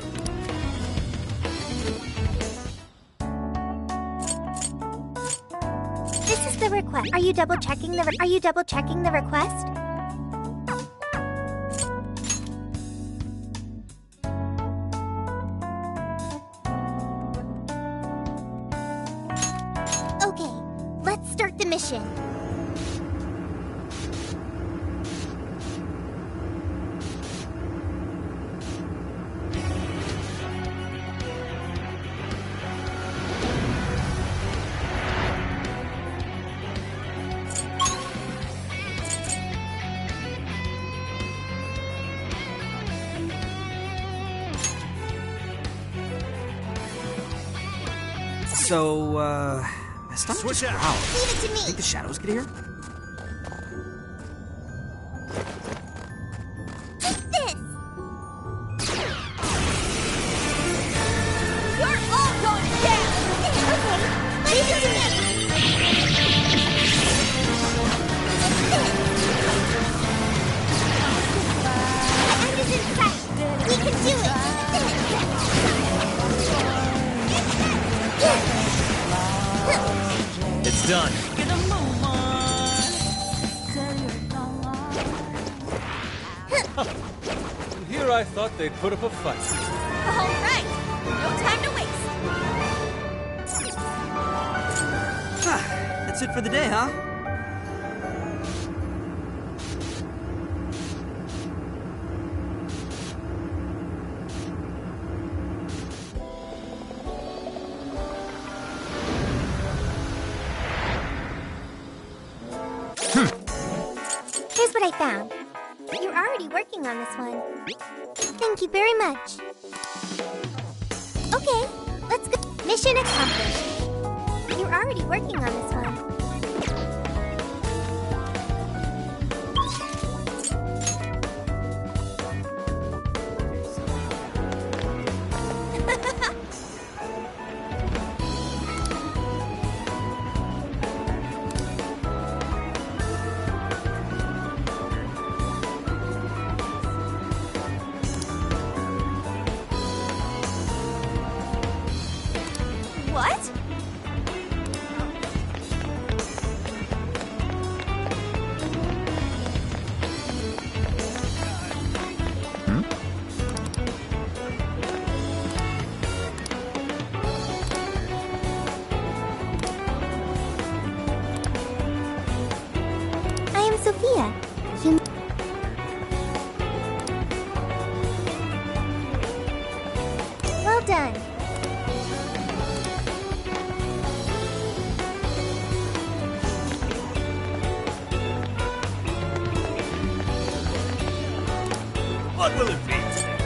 This is the request. Are you double checking the request? Okay, let's start the mission. So, my stomach Switch just out. growls. Leave it to me. Think the shadows get here? Take this. You're all going down! Okay, leave it to me. The end is in sight. We can do it. It's done. And here I thought they'd put up a fight. All right, no time to waste. That's it for the day, huh? Here's what I found. You're already working on this one. Thank you very much. Okay, let's go. Mission accomplished. You're already working on this one. What? done. What will it be today?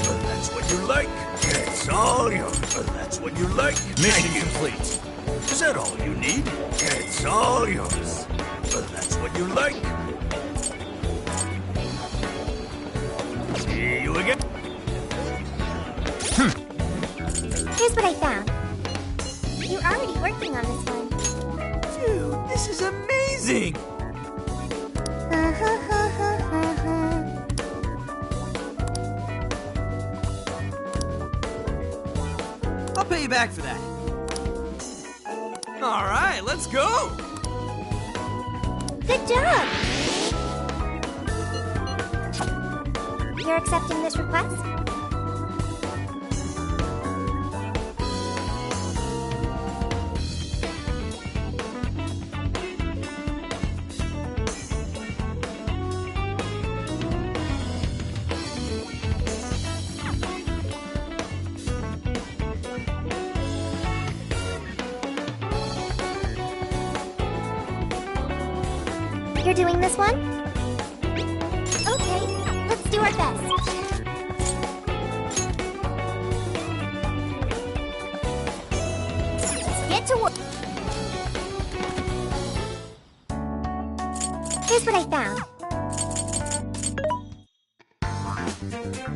Well, that's what you like. It's all yours. Well, that's what you like. Mission complete. Is that all you need? It's all yours. Well, that's what you like. See you again. Here's what I found. You're already working on this one. Dude, this is amazing! I'll pay you back for that. All right, let's go! Good job! You're accepting this request? You're doing this one? Okay, let's do our best. Let's get to work. Here's what I found.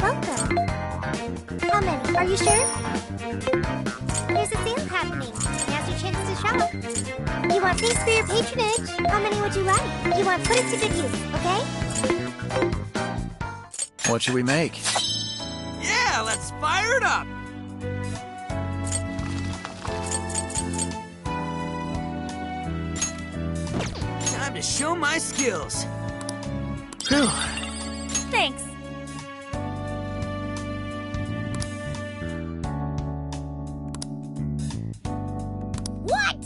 Welcome. How many? Are you sure? There's a sale happening. Now's your chance to shop. You want thanks for your patronage. How many would you like? You want put it to good use, okay? What should we make? Yeah, let's fire it up! Time to show my skills. Phew. Thanks. What?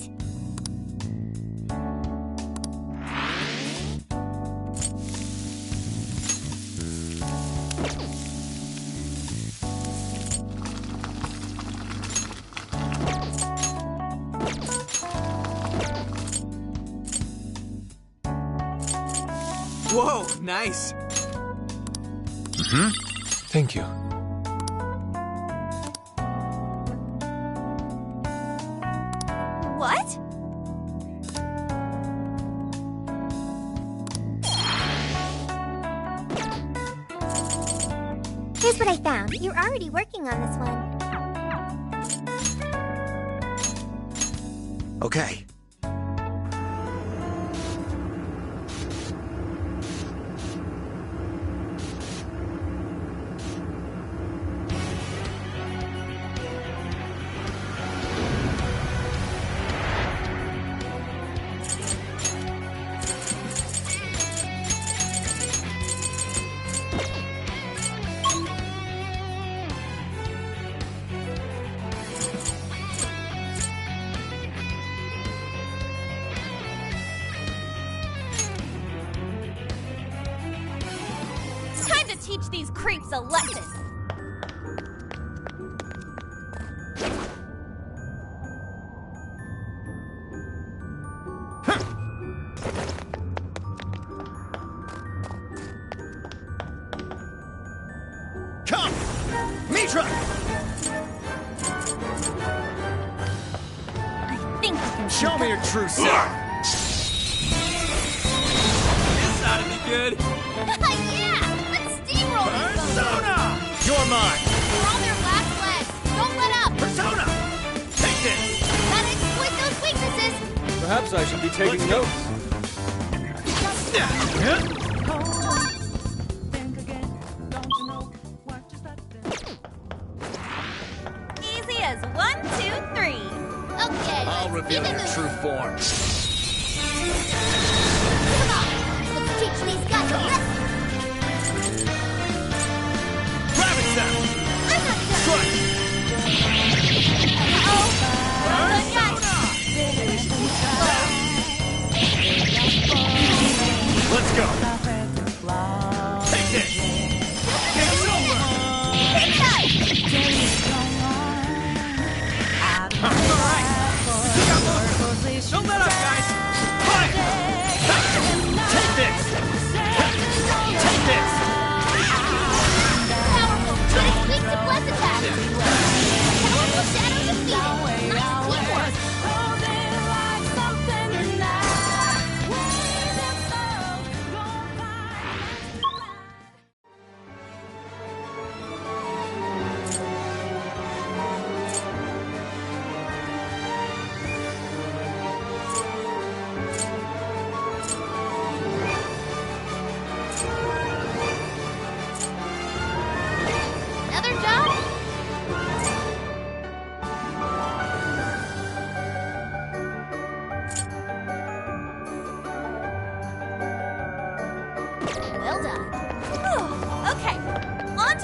Whoa, nice. Mm-hmm. Thank you. What? Here's what I found. You're already working on this one. Okay. Time to teach these creeps a lesson. Come! Mitra! I think I can Show me your true self! This ought to be good. Yeah! Let's steamroll these folks! Persona! You're mine! We're on their last legs! Don't let up! Persona! Take this! Gotta exploit those weaknesses! Perhaps I should be taking notes. Easy as 1, 2, 3. Okay, I'll reveal your true form. Come on! Let's teach these guys a lesson! Rabbit sound! I'm not done! Strike! Let's go! Take this! It's over!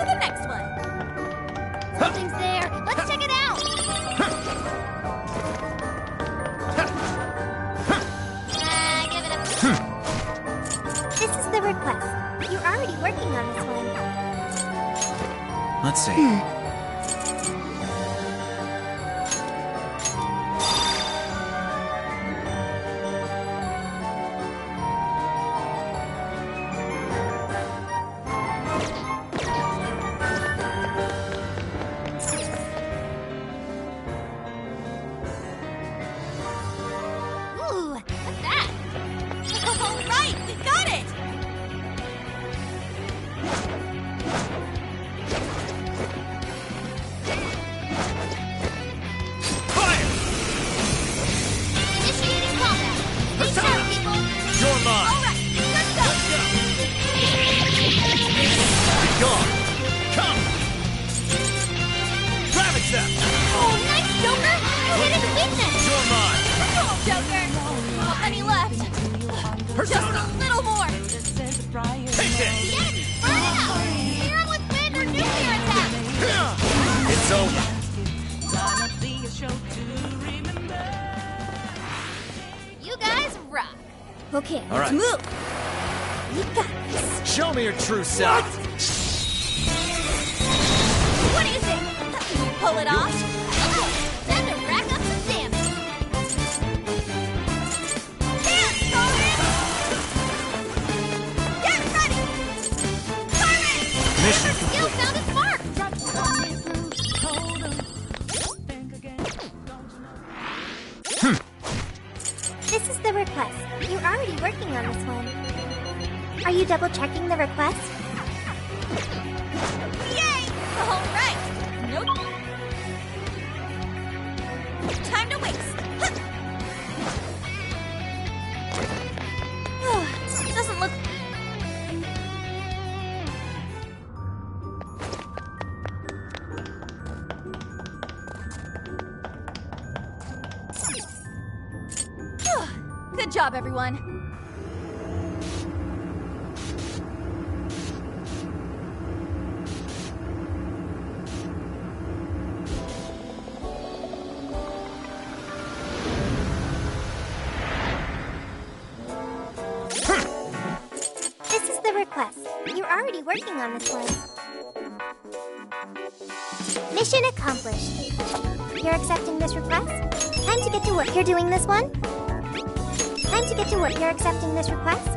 to the next one. Something's there. Let's check it out. Give it a... This is the request. You're already working on this one. Let's see. Ooh, what's that? All right, we got it! Initiating combat. Stay sharp, people. You're mine. All right, let's go. Be gone. Come. Ravage them. Oh, nice, Joker. You hit his weakness. You're mine. Come on, Joker. Not many left. Persona. Just a little more. Take it. The enemy, burn it out. Clear him with wind or nuclear attack. It's over. You guys rock. Okay, All let's right. move. We got this. Show me your true self. What do you think? Pull it off? Time to rack up some damage. Dance, Corin! Get ready! Corin! Mission Your skill found its mark! This is the request. You're already working on this one. Are you double checking the request? Yay! All right. Nope. Time to waste. Doesn't look... Good job, everyone. This is the request. You're already working on this one. Mission accomplished. You're accepting this request? Time to get to work. You're doing this one? Time to get to work. You're accepting this request?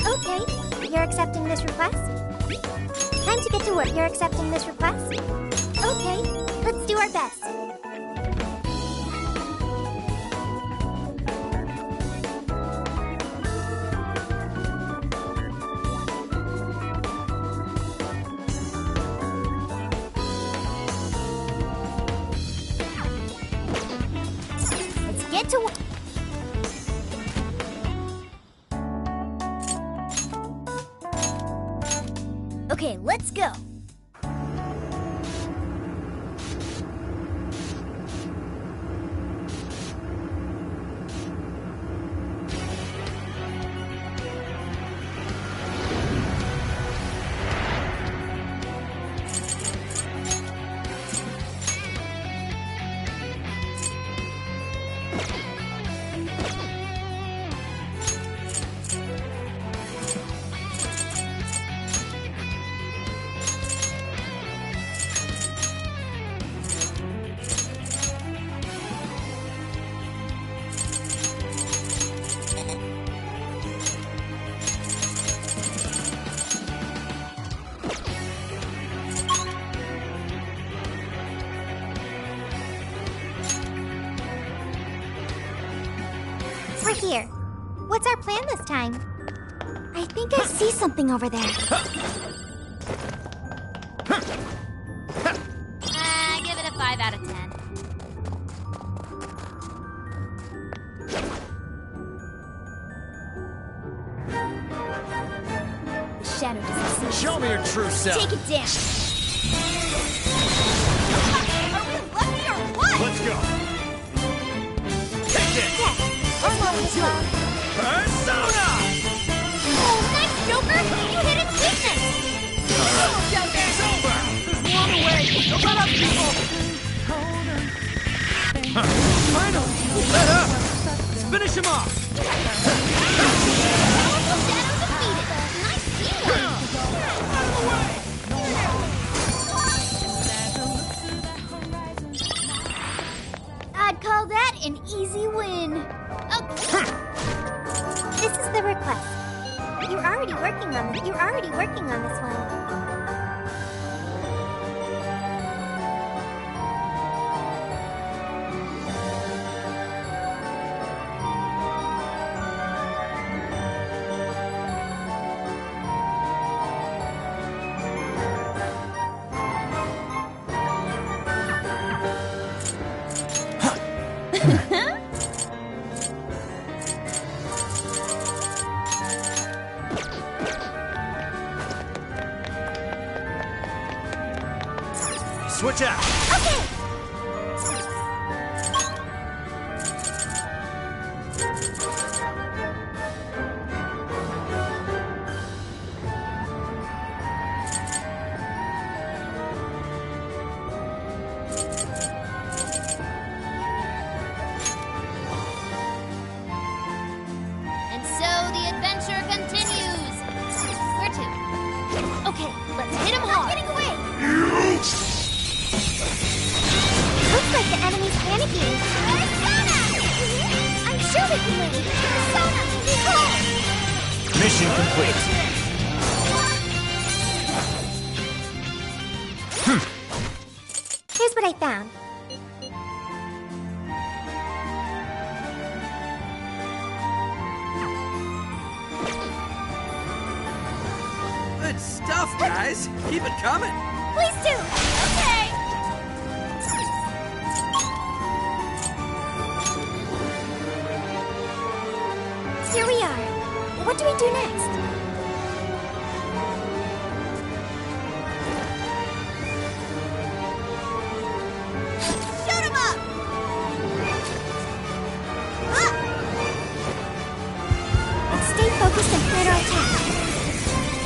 Okay. You're accepting this request? Time to get to work. You're accepting this request? Okay. Let's do our best. Let's get to work. Okay, let's go. We're here. What's our plan this time? I think I see something over there. Give it a 5 out of 10. The shadow doesn't see. Show me your true self. Take it down. Are we lucky or what? Let's go. Take it. Yes, as long as well. Persona! Oh, nice, Joker! You hit its weakness! Go, Joker! Don't let up, people! Finally! Let up! Let's finish him off! I'd call that an easy win. Okay. This is the request. You're already working on this one. Switch out! Okay! And so the adventure continues. Where to? Okay, let's hit him hard. Getting away! Looks like the enemy's panicking. Persona! I'm sure we can win. Persona! Hold! Mission complete. Here's what I found. Good stuff, guys. Keep it coming. Please do. Okay. Here we are. What do we do next? Shoot him up! Let's stay focused and plan our attack.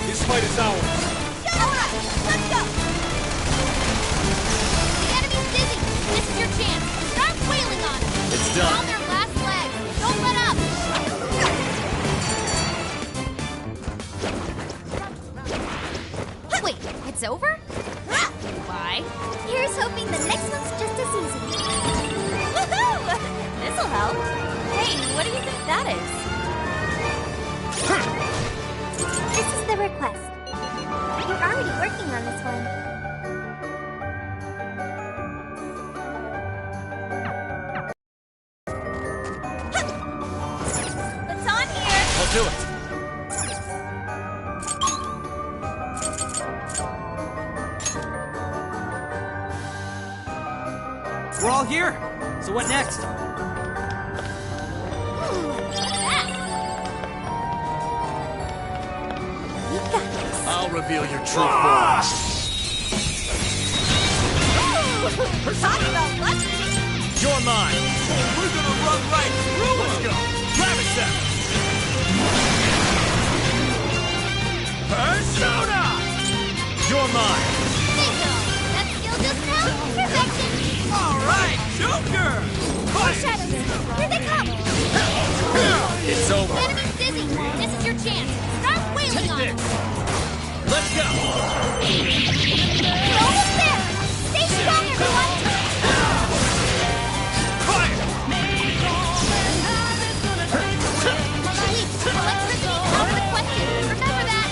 This fight is ours. Let's go! The enemy's dizzy. This is your chance. Start wailing on them. It's They're done. on their last leg. Don't let up. Wait, it's over? Why? Here's hoping the next one's just as easy. Woohoo! This'll help. Hey, what do you think that is? This is the request. You're already working on this one. It's on here. I'll do it. We're all here. So what next? We got this. I'll reveal your true form. Talk about lucky. You're mine. We're gonna run right through Let's go. Ravisher. Persona. You're mine. Bingo! That skill just now? Perfection! All right, Joker! More shadows! Here they come! It's over. The enemy's dizzy! This is your chance! Start wailing on them! Let's go. You're almost there! Stay strong, everyone! Fire. Sweet! Electricity out of the question! Remember that!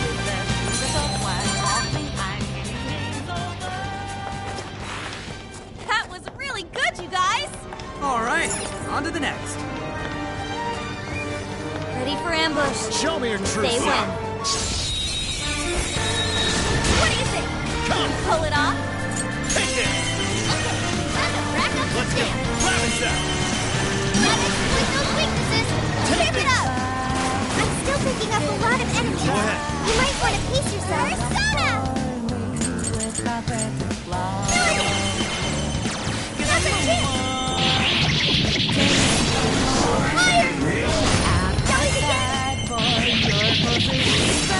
That was really good, you guys. All right, on to the next. Ready for ambush. Show me your true They self. win. What do you think? Can you pull it off? Take this. Okay, time to rack up the Let's go. stamina. Ravisher. Let us with those weaknesses! Keep it up! I'm still picking up a lot of enemies. Go ahead. You might want to pace yourself. Persona! That's a chance! Fire! Jelly again!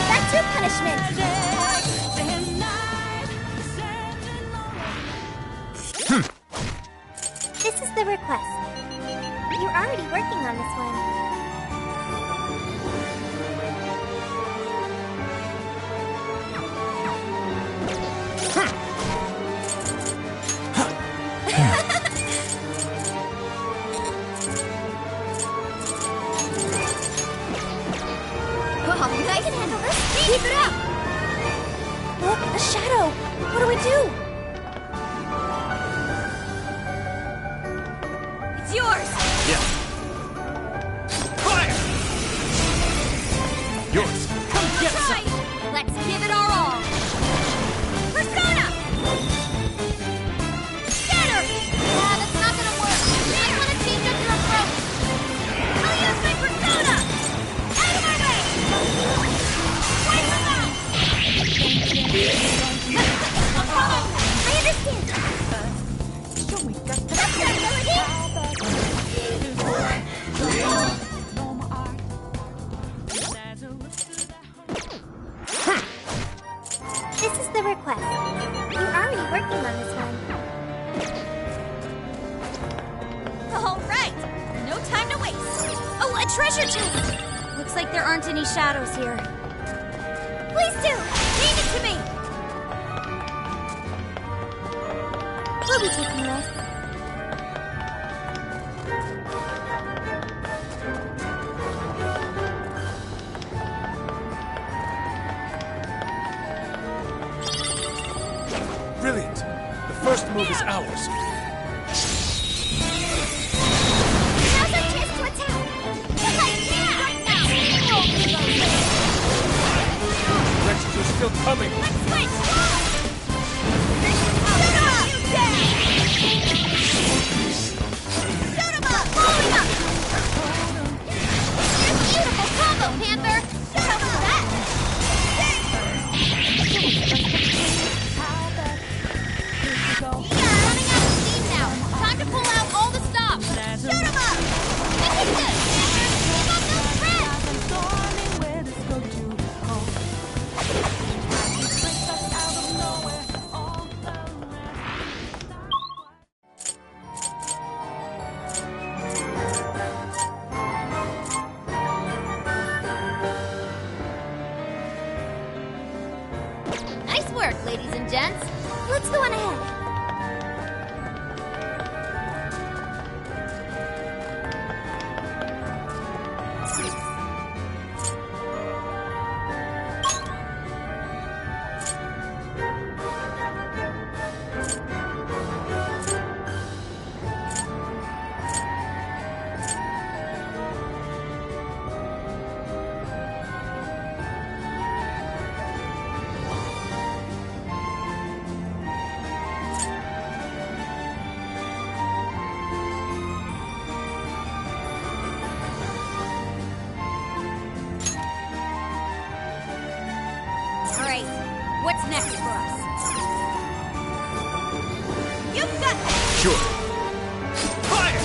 That's your punishment! the request. You're already working on this one. I can handle this. Keep it up! Look, a shadow! What do we do? It's yours! Yeah. Fire! Yours. Come get some! Let's give it our all! Persona! Scatter! Yeah, that's not gonna work. You might want to change up your approach. I'll use my persona! Out of my way! Wipe them out! I understand. Show me that. That's right, Melody! This is the request. You're already working on this one. All right! No time to waste! Oh, a treasure chest! Looks like there aren't any shadows here. Please do! Leave it to me! We'll be taking this. Brilliant. The first move is ours. Now's our chance to attack. Like that! Right now! Wretches are still coming. Let's switch! Shoot 'em up! Blowing up! Beautiful combo, Panther! Shoot 'em with that! Running out of steam now. Time to pull out all the stops. Shoot 'em up! This is good, Panther! Keep up those threads! Nice work, ladies and gents. Let's go on ahead. All right, what's next for us? You've got this! Sure. Fire!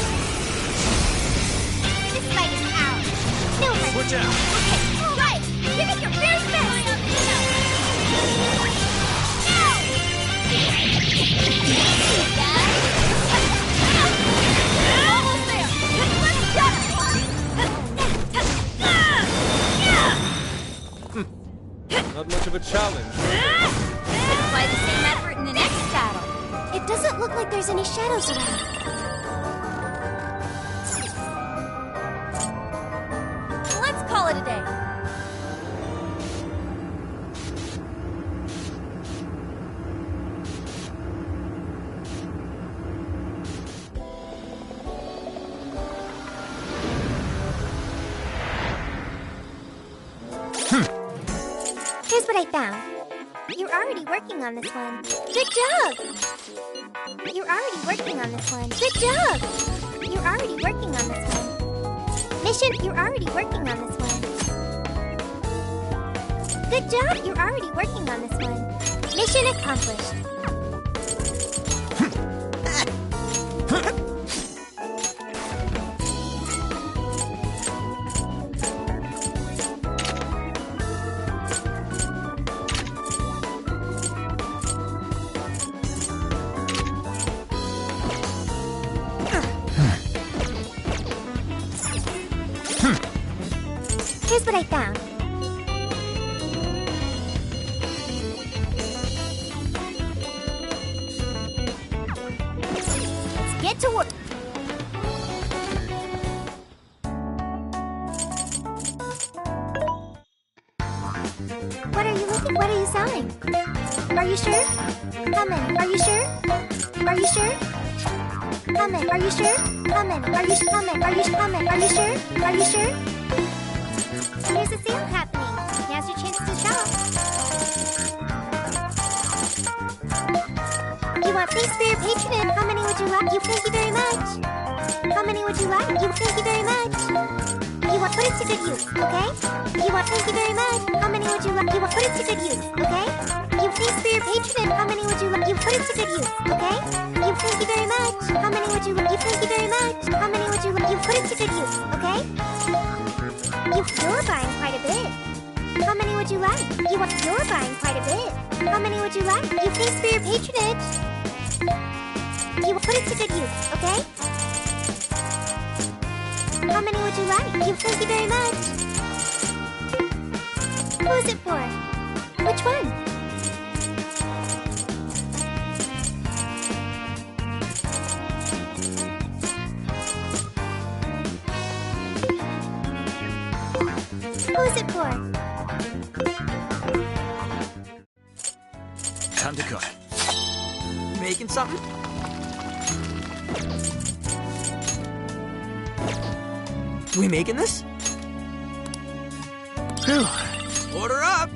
This fight is ours. No mercy. Watch out! Okay, all right. Give it your very best. Almost there! Let's get it! Not much of a challenge. Apply the same effort in the next battle. It doesn't look like there's any shadows around. Let's call it a day. Here's what I found. You're already working on this one. Good job! You're already working on this one. Good job! You're already working on this one. Mission, you're already working on this one. Good job! You're already working on this one. Mission accomplished. what I found. Let's get to work. What are you selling? Are you sure? Come in. Are you sure? Are you sure? Come in. Are you sure? Come in. Are you come in? Are you come in? Are you sure? Are you sure? There's a sale happening. Now's your chance to shop. You want thanks for your patronage. How many would you like? You thank you very much. How many would you like? You thank you very much. You want put it to good use, okay? You want thank you very much. How many would you like? You want put it to good use, okay? You thanks for your patronage. How many would you like? You put it to good use, okay? You thank you very much. How many would you like? You thank you very much. How many would you like? You put it to good use, okay? You're buying quite a bit. How many would you like? You're buying quite a bit. How many would you like? You thanks for your patronage. You put it to good use, okay? How many would you like? You thank you very much. Who is it for? Which one? Who is it for? Time to cook. Making something? We making this? Phew. Order up!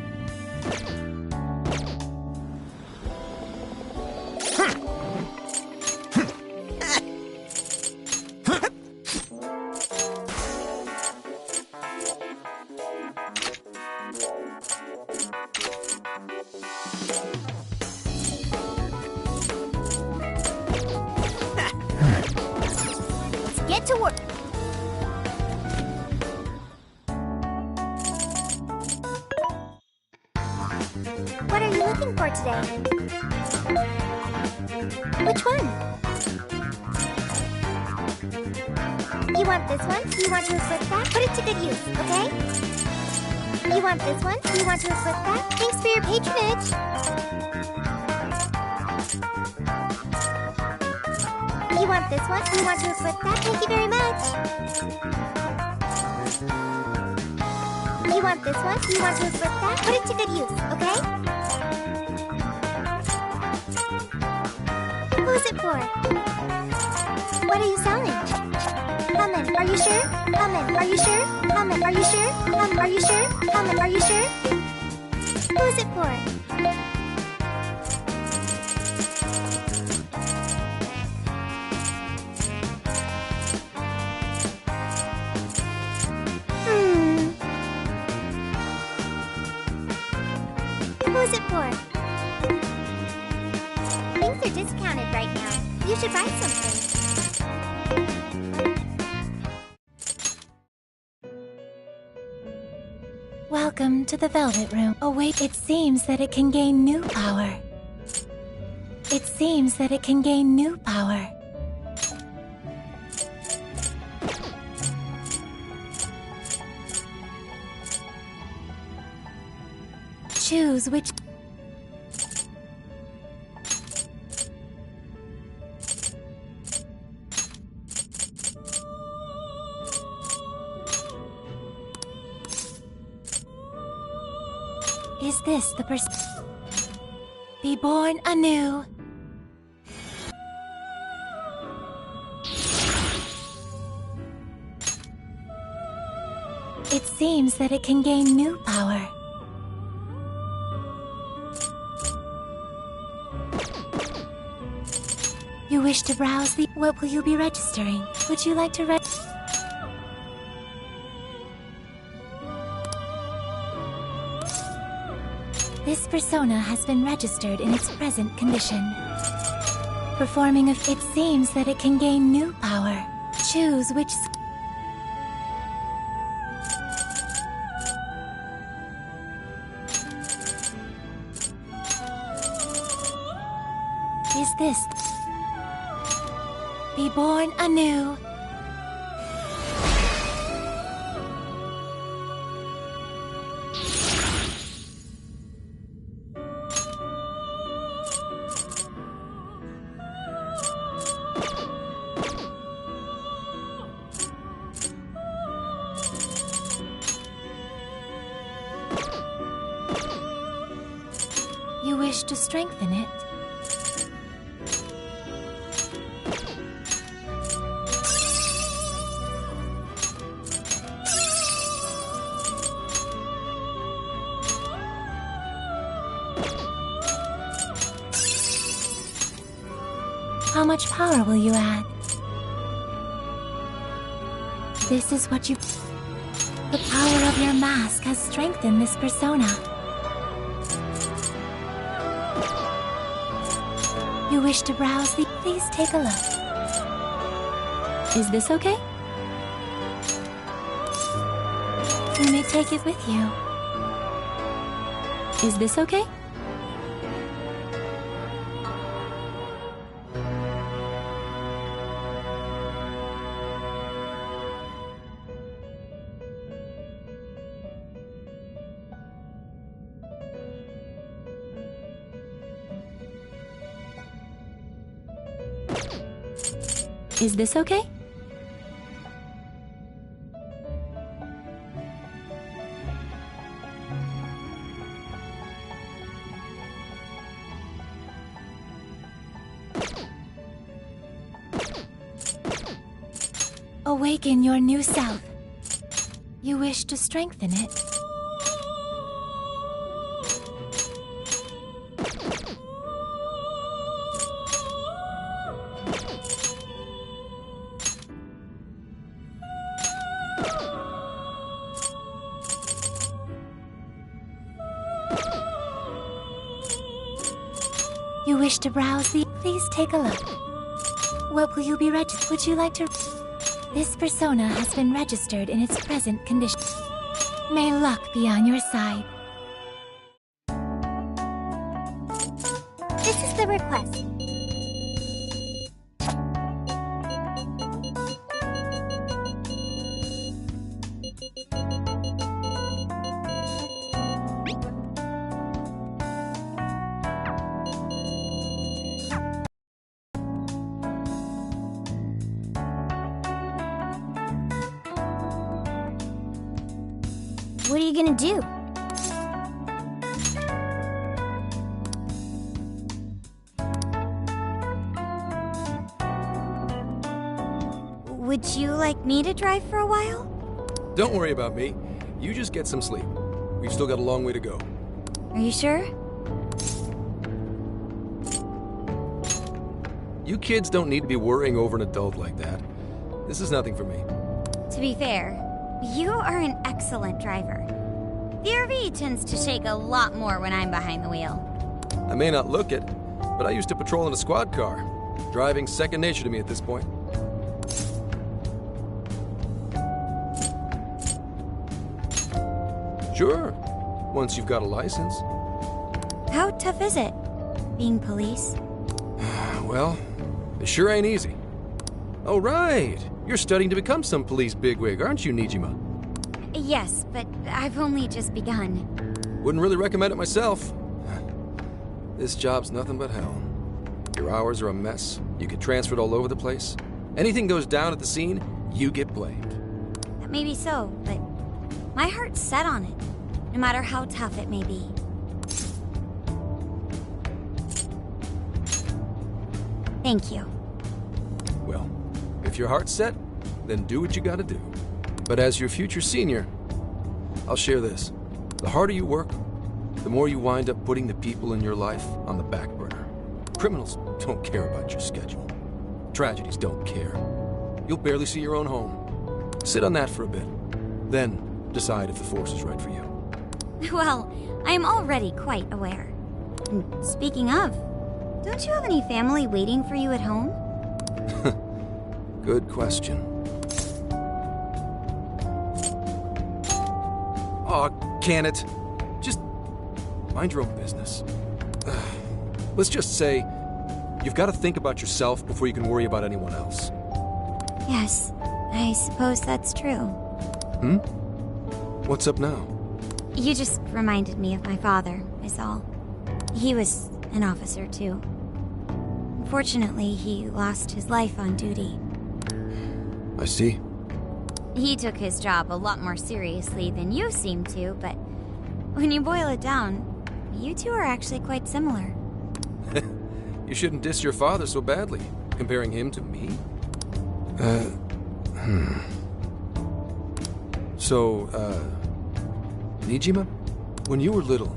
Let's get to work. What are you looking for today? Which one? You want this one? You want to equip that? Put it to good use, okay? You want this one? You want to equip that? Thanks for your patronage. You want this one? You want to equip that? Thank you very much. You want this one? You want to equip that? Put it to good use, okay? Who is it for? What are you selling? Come in. Are you sure? Come in. Are you sure? Come in. Are you sure? Come. Are you sure? Come in. Are you sure? Who is it for? Who is it for? Things are discounted right now. You should buy something. Welcome to the Velvet Room. Oh wait, it seems that it can gain new power. It seems that it can gain new power. Choose which... Is this the Be born anew. It seems that it can gain new power. You wish to browse the... What will you be registering? Would you like to register? This persona has been registered in its present condition. Performing of... It seems that it can gain new power. Choose which... Is this... Be born anew. wish to strengthen it? How much power will you add? This is what you... The power of your mask has strengthened this persona. You wish to browse the... Please take a look. Is this okay? You may take it with you. Is this okay? Is this okay? Awaken your new self. You wish to strengthen it. You wish to browse the... Please take a look. What will you be registered? Would you like to... This persona has been registered in its present condition. May luck be on your side. This is the request. What are you gonna do? Would you like me to drive for a while? Don't worry about me. You just get some sleep. We've still got a long way to go. Are you sure? You kids don't need to be worrying over an adult like that. This is nothing for me. To be fair, you are an excellent driver. The RV tends to shake a lot more when I'm behind the wheel. I may not look it, but I used to patrol in a squad car. Driving's second nature to me at this point. Sure, once you've got a license. How tough is it, being police? Well, it sure ain't easy. Oh, right. You're studying to become some police bigwig, aren't you, Nijima? Yes, but I've only just begun. Wouldn't really recommend it myself. This job's nothing but hell. Your hours are a mess. You get transferred all over the place. Anything goes down at the scene, you get blamed. That may be so, but my heart's set on it, no matter how tough it may be. Thank you. Well, if your heart's set, then do what you gotta do. But as your future senior, I'll share this. The harder you work, the more you wind up putting the people in your life on the back burner. Criminals don't care about your schedule. Tragedies don't care. You'll barely see your own home. Sit on that for a bit. Then decide if the force is right for you. Well, I am already quite aware. And speaking of, don't you have any family waiting for you at home? Good question. Aw, can it? Just mind your own business. Let's just say you've got to think about yourself before you can worry about anyone else. Yes, I suppose that's true. Hmm? What's up now? You just reminded me of my father, is all. He was an officer, too. Unfortunately, he lost his life on duty. I see. He took his job a lot more seriously than you seem to, but when you boil it down, You two are actually quite similar. You shouldn't diss your father so badly, comparing him to me. So, Nijima, when you were little,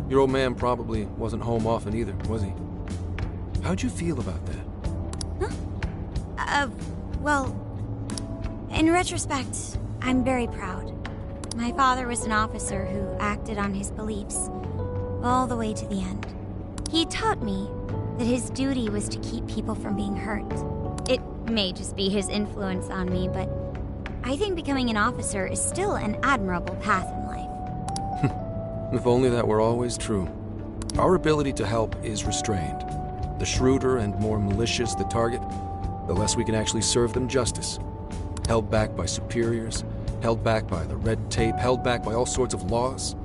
your old man probably wasn't home often either, was he? How'd you feel about that? Huh? Well, in retrospect, I'm very proud. My father was an officer who acted on his beliefs all the way to the end. He taught me that his duty was to keep people from being hurt. It may just be his influence on me, but I think becoming an officer is still an admirable path in life. If only that were always true. Our ability to help is restrained. The shrewder and more malicious the target, the less we can actually serve them justice. Held back by superiors, held back by the red tape, held back by all sorts of laws.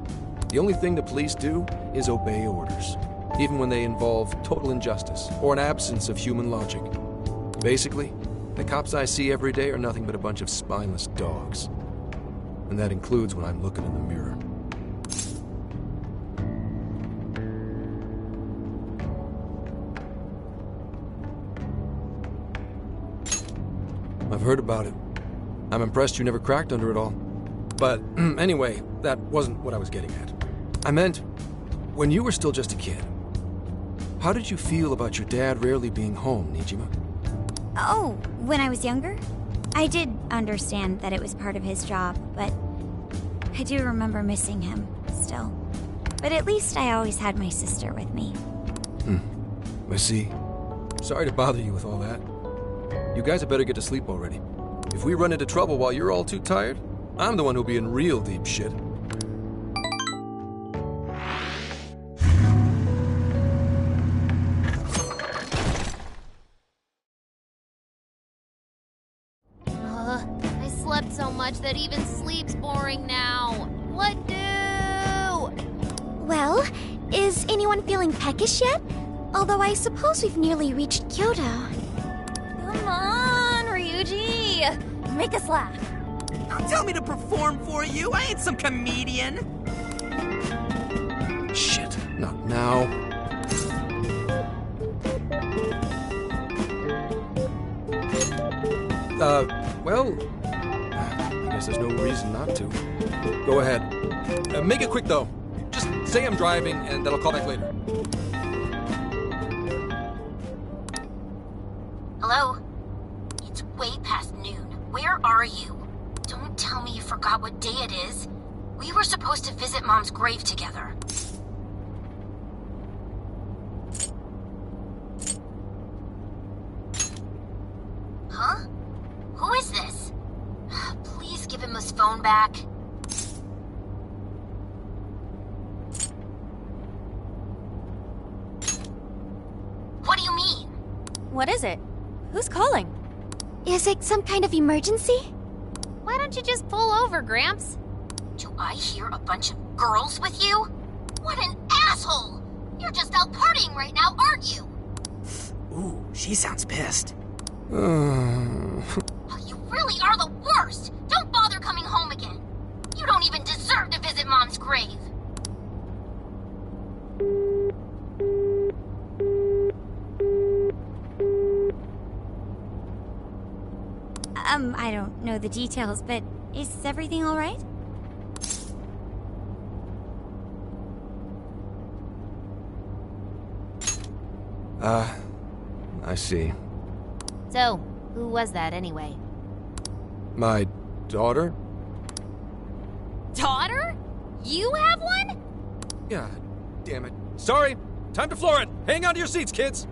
The only thing the police do is obey orders, even when they involve total injustice or an absence of human logic. Basically, the cops I see every day are nothing but a bunch of spineless dogs. And that includes when I'm looking in the mirror. I've heard about it. I'm impressed you never cracked under it all. But anyway, that wasn't what I was getting at. I meant, when you were still just a kid, how did you feel about your dad rarely being home, Nijima? Oh, when I was younger? I did understand that it was part of his job, but I do remember missing him, still. But at least I always had my sister with me. I see. Sorry to bother you with all that. You guys had better get to sleep already. If we run into trouble while you're all too tired, I'm the one who'll be in real deep shit. I slept so much that even sleep's boring now. What do? Well, is anyone feeling peckish yet? Although I suppose we've nearly reached Kyoto. Come on, Ryuji. Make us laugh. Don't tell me to perform for you. I ain't some comedian. Shit, not now. Well, I guess there's no reason not to. Go ahead. Make it quick, though. Just say I'm driving, and then I'll call back later. Hello? It's way past noon. Where are you? Don't tell me you forgot what day it is. We were supposed to visit Mom's grave together. Huh? Who is this? Please give him his phone back. What do you mean? What is it? Who's calling? Is it some kind of emergency? Why don't you just pull over, Gramps? Do I hear a bunch of girls with you? What an asshole! You're just out partying right now, aren't you? Ooh, she sounds pissed. You really are the worst! Don't bother coming home again. You don't even deserve to visit Mom's grave. I don't know the details, but is everything all right? I see. So, who was that anyway? My daughter? Daughter? You have one? Yeah, damn it. Sorry, time to floor it. Hang on to your seats, kids.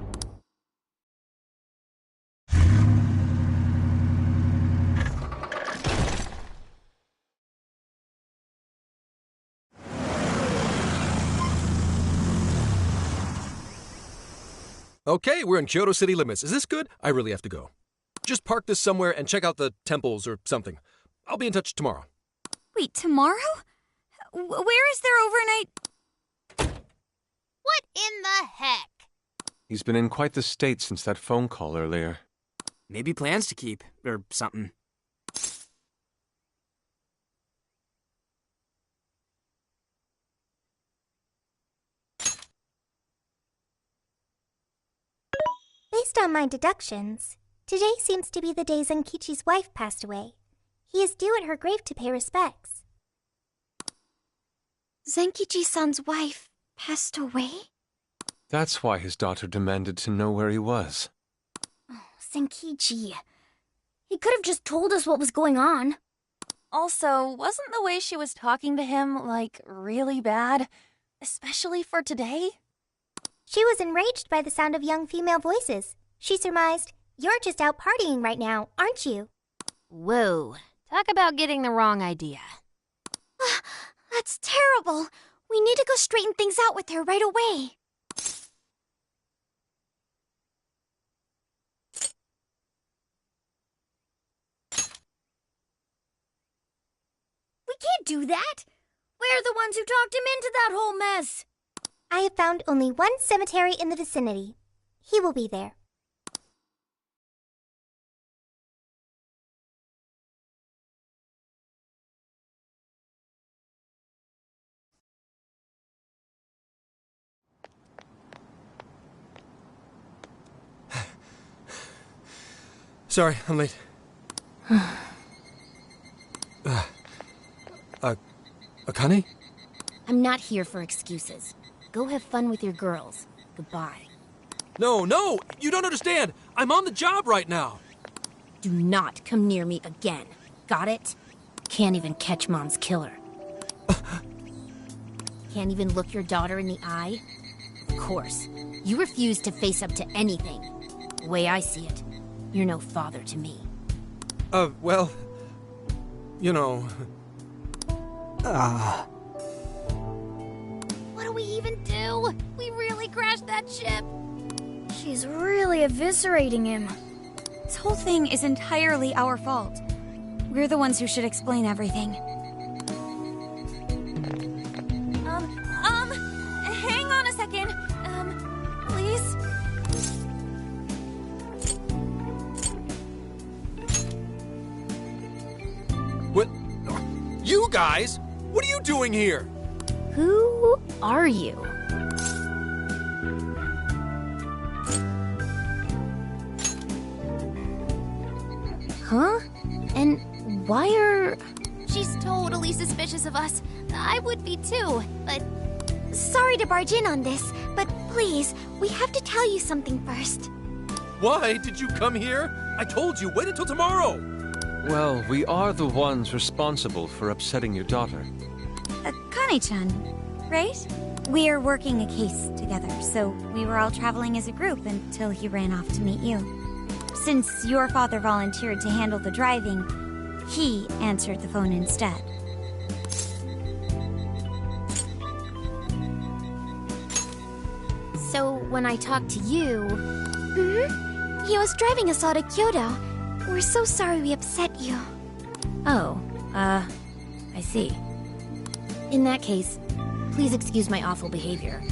Okay, we're in Kyoto city limits. Is this good? I really have to go. Just park this somewhere and check out the temples or something. I'll be in touch tomorrow. Wait, tomorrow? Where is their overnight? What in the heck? He's been in quite the state since that phone call earlier. Maybe plans to keep, or something. Based on my deductions, today seems to be the day Zenkichi's wife passed away. He is due at her grave to pay respects. Zenkichi-san's wife passed away? That's why his daughter demanded to know where he was. Oh, Zenkichi. He could have just told us what was going on. Also, wasn't the way she was talking to him, like, really bad? Especially for today? She was enraged by the sound of young female voices. She surmised, "You're just out partying right now, aren't you?" Whoa. Talk about getting the wrong idea. That's terrible. We need to go straighten things out with her right away. We can't do that. We're the ones who talked him into that whole mess. I have found only one cemetery in the vicinity. He will be there. Sorry, I'm late. Akane? I'm not here for excuses. Go have fun with your girls. Goodbye. No! You don't understand! I'm on the job right now! Do not come near me again. Got it? Can't even catch Mom's killer. Can't even look your daughter in the eye? Of course. You refuse to face up to anything. The way I see it, you're no father to me. Well... You know... What do we even do? We really crashed that ship. She's really eviscerating him. This whole thing is entirely our fault. We're the ones who should explain everything. Hang on a second. Please? What? You guys? What are you doing here? Who are you? Huh? And why are... She's totally suspicious of us. I would be too, but... Sorry to barge in on this, but please, we have to tell you something first. Why did you come here? I told you, wait until tomorrow! Well, we are the ones responsible for upsetting your daughter. Akane-chan, right? We're working a case together, so we were all traveling as a group until he ran off to meet you. Since your father volunteered to handle the driving, he answered the phone instead. So, when I talked to you... He was driving us all to Kyoto. We're so sorry we upset you. Oh, I see. In that case, please excuse my awful behavior.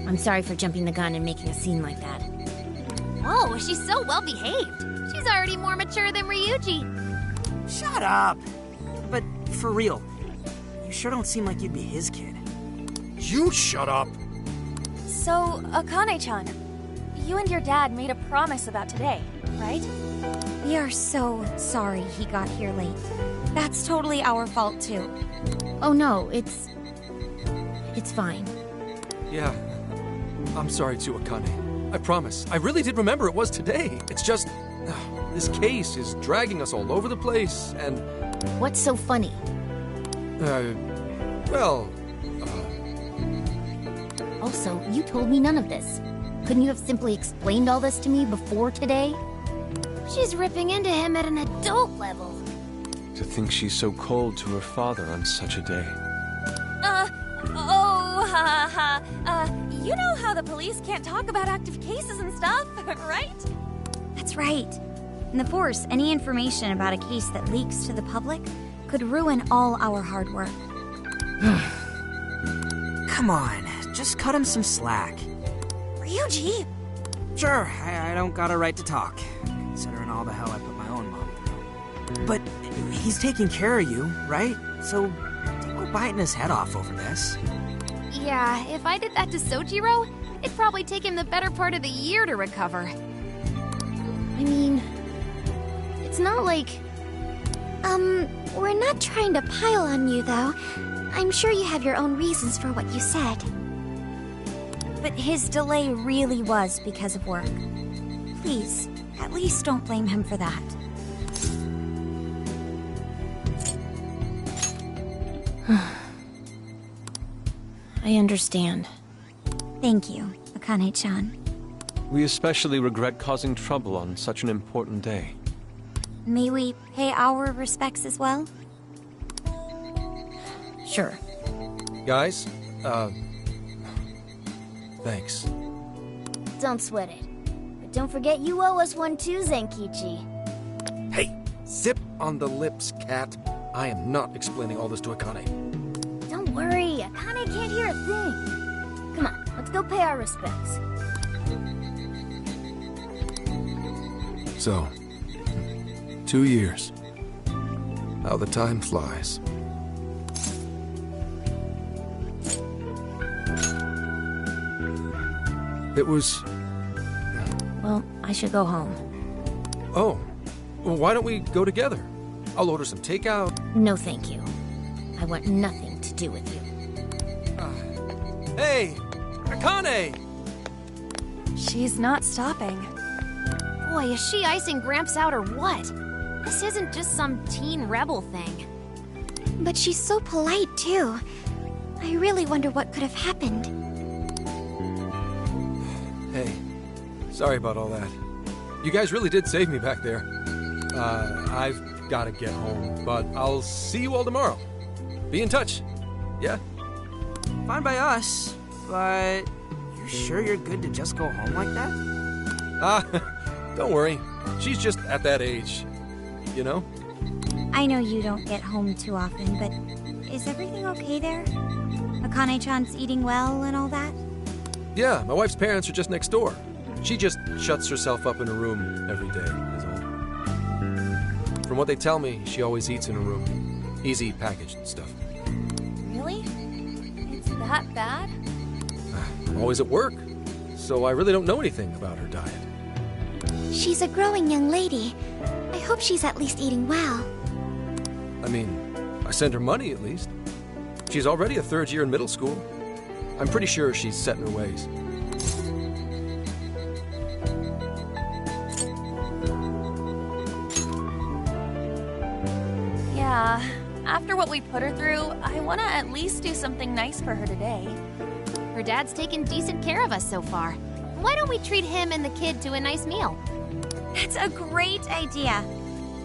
I'm sorry for jumping the gun and making a scene like that. Whoa, she's so well behaved. She's already more mature than Ryuji. Shut up! But for real, you sure don't seem like you'd be his kid. You shut up! So, Akane-chan, you and your dad made a promise about today, right? We are so sorry he got here late. That's totally our fault, too. Oh no, it's fine. Yeah, I'm sorry too, Akane. I promise. I really did remember it was today. It's just... this case is dragging us all over the place, and... What's so funny? Well... Also, you told me none of this. Couldn't you have simply explained all this to me before today? She's ripping into him at an adult level. To think she's so cold to her father on such a day. You know how the police can't talk about active cases and stuff, right? That's right. In the Force, any information about a case that leaks to the public could ruin all our hard work. Come on, just cut him some slack. Ryuji! Sure, I don't got a right to talk, considering all the hell I put my own mom through. But he's taking care of you, right? So don't go biting his head off over this. Yeah, if I did that to Sojiro, it'd probably take him the better part of the year to recover. I mean, it's not like... We're not trying to pile on you, though. I'm sure you have your own reasons for what you said. But his delay really was because of work. Please, at least don't blame him for that. I understand. Thank you, Akane-chan. We especially regret causing trouble on such an important day. May we pay our respects as well? Sure. Guys, thanks. Don't sweat it. But don't forget you owe us one too, Zenkichi. Hey, zip on the lips, cat. I am not explaining all this to Akane. Don't worry, Akane can't hear a thing. Come on, let's go pay our respects. So, 2 years. How the time flies. It was... Well, I should go home. Oh, well, why don't we go together? I'll order some takeout. No, thank you. I want nothing to do with you. Hey, Akane! She's not stopping. Boy, is she icing Gramps out or what? This isn't just some teen rebel thing. But she's so polite, too. I really wonder what could have happened. Hey, sorry about all that. You guys really did save me back there. I've got to get home, but I'll see you all tomorrow. Be in touch. Yeah? Fine by us, but you're sure you're good to just go home like that? Don't worry. She's just at that age, you know? I know you don't get home too often, but is everything okay there? Akane-chan's eating well and all that? Yeah, my wife's parents are just next door. She just shuts herself up in her room every day, is all. From what they tell me, she always eats in her room. Easy packaged stuff. Really? It's that bad? I'm always at work, so I really don't know anything about her diet. She's a growing young lady. I hope she's at least eating well. I mean, I send her money at least. She's already a third year in middle school. I'm pretty sure she's set in her ways. Yeah, after what we put her through, I want to at least do something nice for her today. Her dad's taken decent care of us so far. Why don't we treat him and the kid to a nice meal? That's a great idea.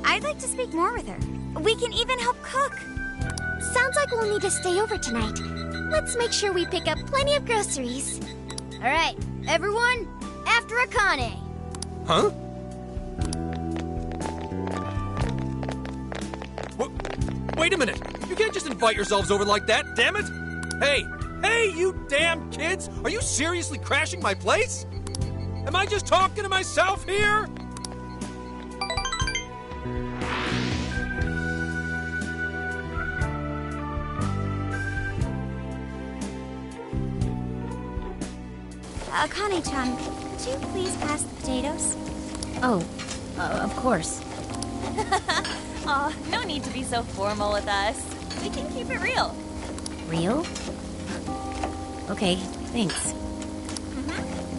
I'd like to speak more with her. We can even help cook. Sounds like we'll need to stay over tonight. Let's make sure we pick up plenty of groceries. All right, everyone, after Akane. Huh? Wait a minute! You can't just invite yourselves over like that, damn it! Hey, you damn kids! Are you seriously crashing my place? Am I just talking to myself here? Akane-chan, could you please pass the potatoes? Oh, of course. Aw, no need to be so formal with us. We can keep it real. Real? Okay, thanks.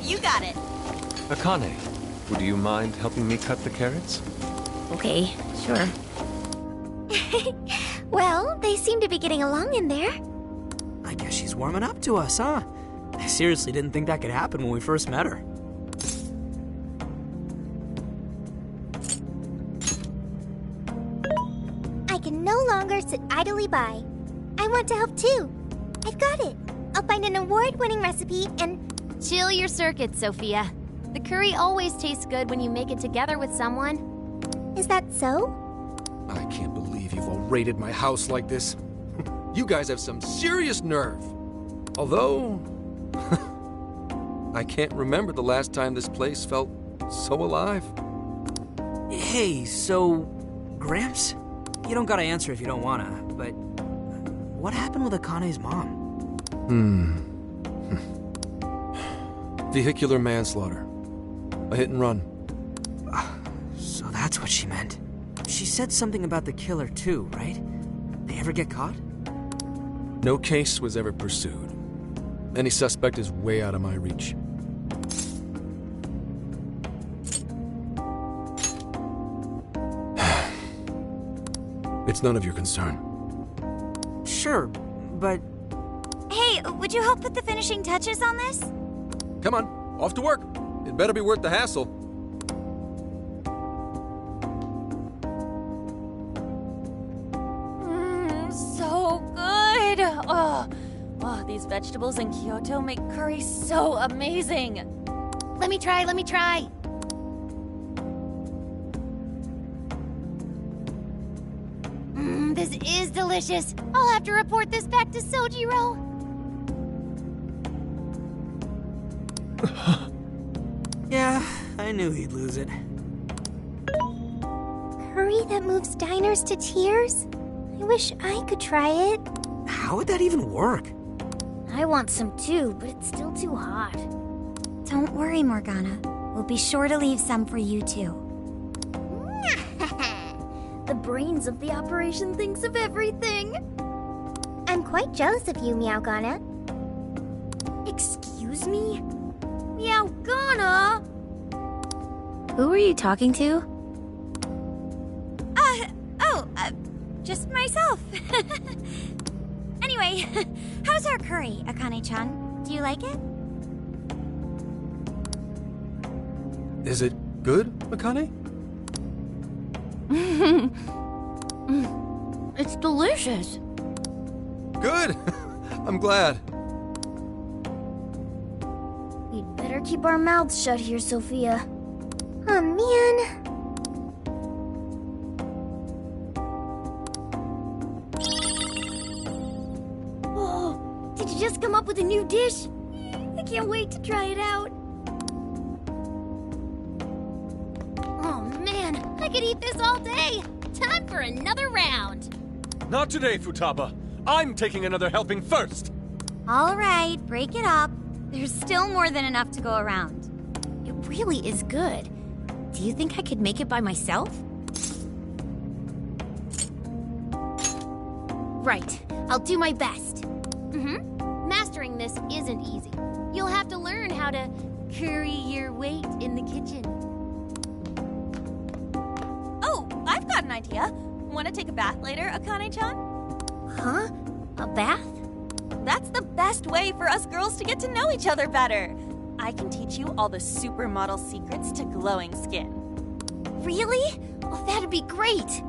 You got it. Akane, would you mind helping me cut the carrots? Okay, sure. Well, they seem to be getting along in there. I guess she's warming up to us, huh? I seriously didn't think that could happen when we first met her. I can no longer sit idly by. I want to help too. I've got it. I'll find an award-winning recipe and... Chill your circuits, Sophia. The curry always tastes good when you make it together with someone. Is that so? I can't believe you've all raided my house like this. You guys have some serious nerve. Although... I can't remember the last time this place felt so alive. Hey, so... Gramps? You don't gotta answer if you don't wanna, but... What happened with Akane's mom? Vehicular manslaughter. A hit and run. That's what she meant. She said something about the killer too, right? They ever get caught? No case was ever pursued. Any suspect is way out of my reach. It's none of your concern. Sure, but... Hey, would you help put the finishing touches on this? Come on, off to work. It better be worth the hassle. So good! Oh, these vegetables in Kyoto make curry so amazing. Let me try. This is delicious. I'll have to report this back to Sojiro. Yeah, I knew he'd lose it. Curry that moves diners to tears? I wish I could try it. How would that even work? I want some too, but it's still too hot. Don't worry, Morgana. We'll be sure to leave some for you too. The brains of the operation thinks of everything. I'm quite jealous of you, Meowgana. Excuse me? Meowgana? Who were you talking to? Just myself. Anyway, how's our curry, Akane-chan? Do you like it? Is it good, Akane? It's delicious. Good! I'm glad. We'd better keep our mouths shut here, Sophia. Oh, man. Oh, did you just come up with a new dish? I can't wait to try it out. Oh, man, I could eat this all day. Time for another round. Not today, Futaba. I'm taking another helping first. All right, break it up. There's still more than enough to go around. It really is good. Do you think I could make it by myself? Right, I'll do my best. Mastering this isn't easy. You'll have to learn how to carry your weight in the kitchen. Oh, I've got an idea. Want to take a bath later, Akane-chan? Huh? A bath? That's the best way for us girls to get to know each other better. I can teach you all the supermodel secrets to glowing skin. Really? Oh, that'd be great.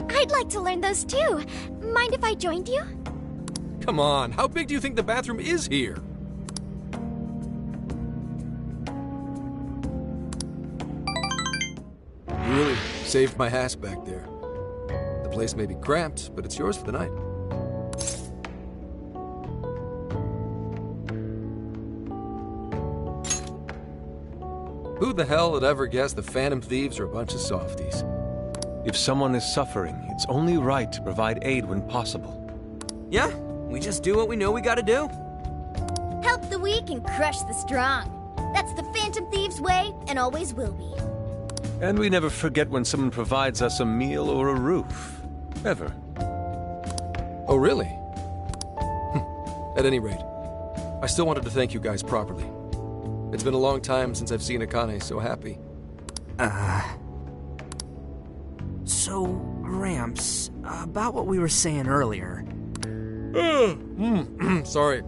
I'd like to learn those too. Mind if I joined you? Come on, how big do you think the bathroom is here? You really saved my ass back there. The place may be cramped, but it's yours for the night. Who the hell would ever guess the Phantom Thieves are a bunch of softies? If someone is suffering, it's only right to provide aid when possible. Yeah, we just do what we know we gotta do. Help the weak and crush the strong. That's the Phantom Thieves' way, and always will be. And we never forget when someone provides us a meal or a roof. Ever. Oh, really? At any rate, I still wanted to thank you guys properly. It's been a long time since I've seen Akane so happy. So, Ramps, about what we were saying earlier. Sorry.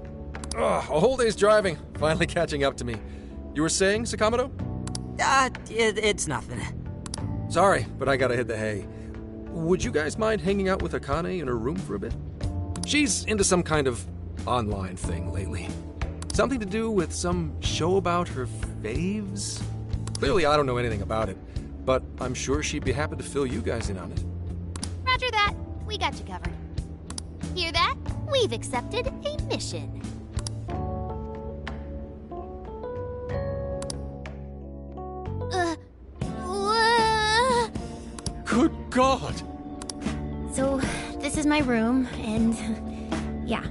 A whole day's driving, finally catching up to me. You were saying, Sakamoto? It's nothing. Sorry, but I gotta hit the hay. Would you guys mind hanging out with Akane in her room for a bit? She's into some kind of online thing lately. Something to do with some show about her faves? Clearly I don't know anything about it, but I'm sure she'd be happy to fill you guys in on it. Roger that. We got you covered. Hear that? We've accepted a mission. Good God! So, this is my room, and yeah.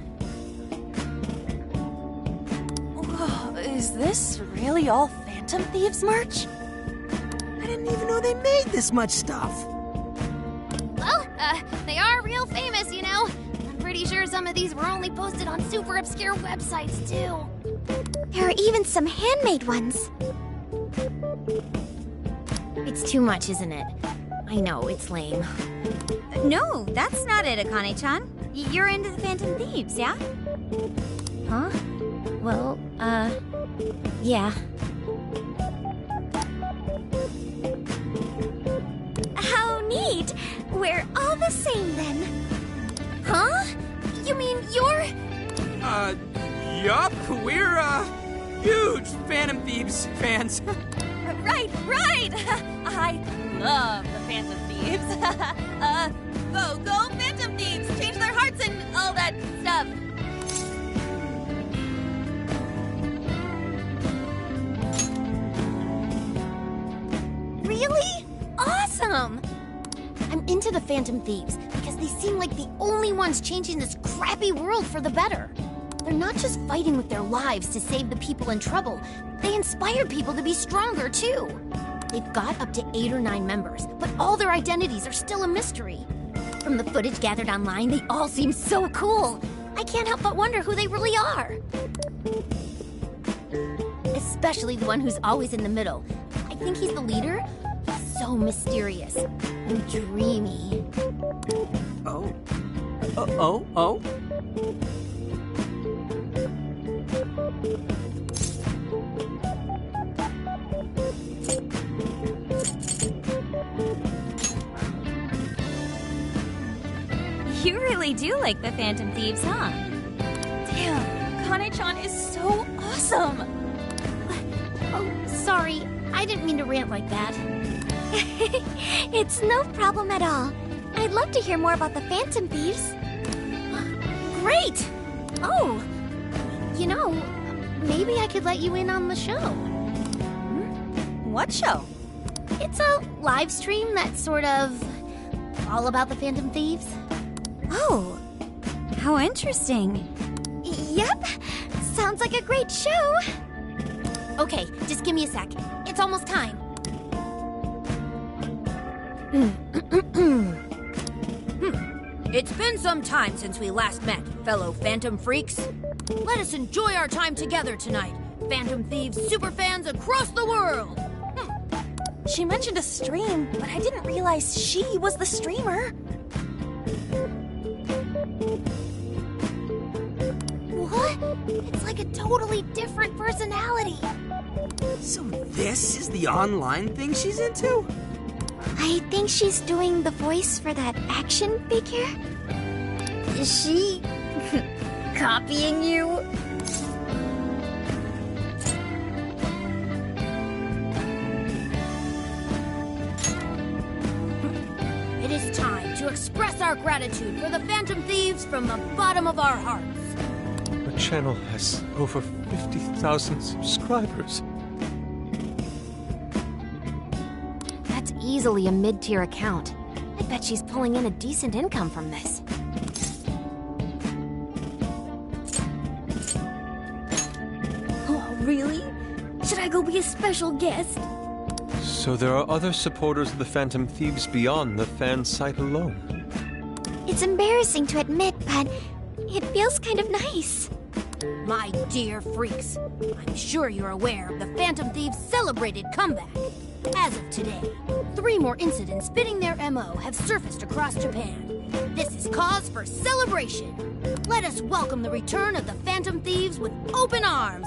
Is this really all Phantom Thieves merch? I didn't even know they made this much stuff. Well, they are real famous, you know. I'm pretty sure some of these were only posted on super obscure websites, too. There are even some handmade ones. It's too much, isn't it? I know, it's lame. No, that's not it, Akane-chan. You're into the Phantom Thieves, yeah? Huh? Well, yeah. How neat! We're all the same then. Huh? You mean you're... Yup, we're, huge Phantom Thieves fans. Right! I love the Phantom Thieves. Go Phantom Thieves! Change their hearts and all that stuff. Really? Awesome! I'm into the Phantom Thieves because they seem like the only ones changing this crappy world for the better. They're not just fighting with their lives to save the people in trouble, they inspire people to be stronger too. They've got up to 8 or 9 members, but all their identities are still a mystery. From the footage gathered online, they all seem so cool. I can't help but wonder who they really are. Especially the one who's always in the middle. I think he's the leader. So mysterious and dreamy. Oh. You really do like the Phantom Thieves, huh? Damn, Akane-chan is so awesome! Oh, sorry. I didn't mean to rant like that. It's no problem at all. I'd love to hear more about the Phantom Thieves. Great! Oh, you know, maybe I could let you in on the show. What show? It's a live stream that's sort of all about the Phantom Thieves. Oh, how interesting. Yep, sounds like a great show. Okay, just give me a sec. It's almost time. It's been some time since we last met, fellow Phantom Freaks. Let us enjoy our time together tonight, Phantom Thieves superfans across the world. She mentioned a stream, but I didn't realize she was the streamer. What? It's like a totally different personality. So this is the online thing she's into? I think she's doing the voice for that action figure. Is she copying you? It is time to express our gratitude for the Phantom Thieves from the bottom of our hearts. Our channel has over 50,000 subscribers. That's easily a mid-tier account. I bet she's pulling in a decent income from this. Oh, really? Should I go be a special guest? So there are other supporters of the Phantom Thieves beyond the fan site alone. It's embarrassing to admit, but it feels kind of nice. My dear freaks, I'm sure you're aware of the Phantom Thieves' celebrated comeback. As of today, 3 more incidents fitting their MO have surfaced across Japan. This is cause for celebration. Let us welcome the return of the Phantom Thieves with open arms.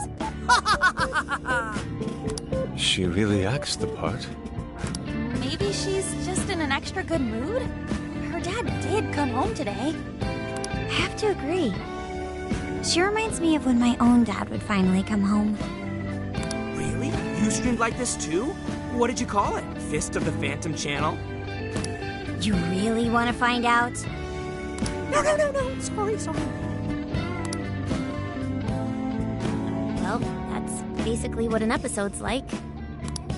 She really acts the part. Maybe she's just in an extra good mood? Her dad did come home today. I have to agree. She reminds me of when my own dad would finally come home. Really? You streamed like this too? What did you call it? Fist of the Phantom Channel? You really want to find out? No. Sorry. Well, that's basically what an episode's like.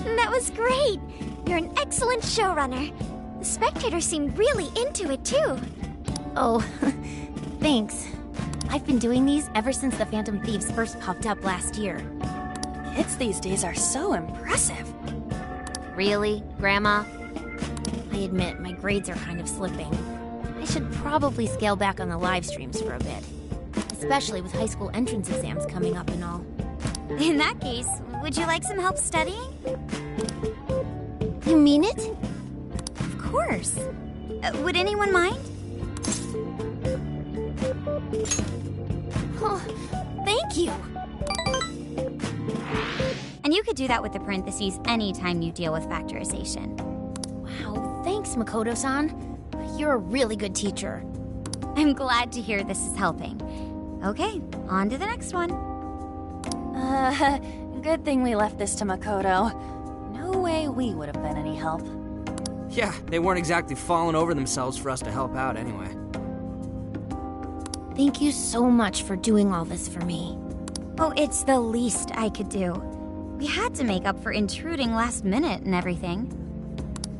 That was great. You're an excellent showrunner. The spectators seemed really into it, too. Oh, thanks. I've been doing these ever since the Phantom Thieves first popped up last year. Kids these days are so impressive. Really, Grandma? I admit, my grades are kind of slipping. I should probably scale back on the live streams for a bit. Especially with high school entrance exams coming up and all. In that case, would you like some help studying? You mean it? Of course. Would anyone mind? Oh, thank you. And you could do that with the parentheses anytime you deal with factorization. Wow, thanks, Makoto-san. You're a really good teacher. I'm glad to hear this is helping. Okay, on to the next one. Good thing we left this to Makoto. No way we would have been any help. Yeah, they weren't exactly falling over themselves for us to help out anyway. Thank you so much for doing all this for me. Oh, it's the least I could do. We had to make up for intruding last minute and everything.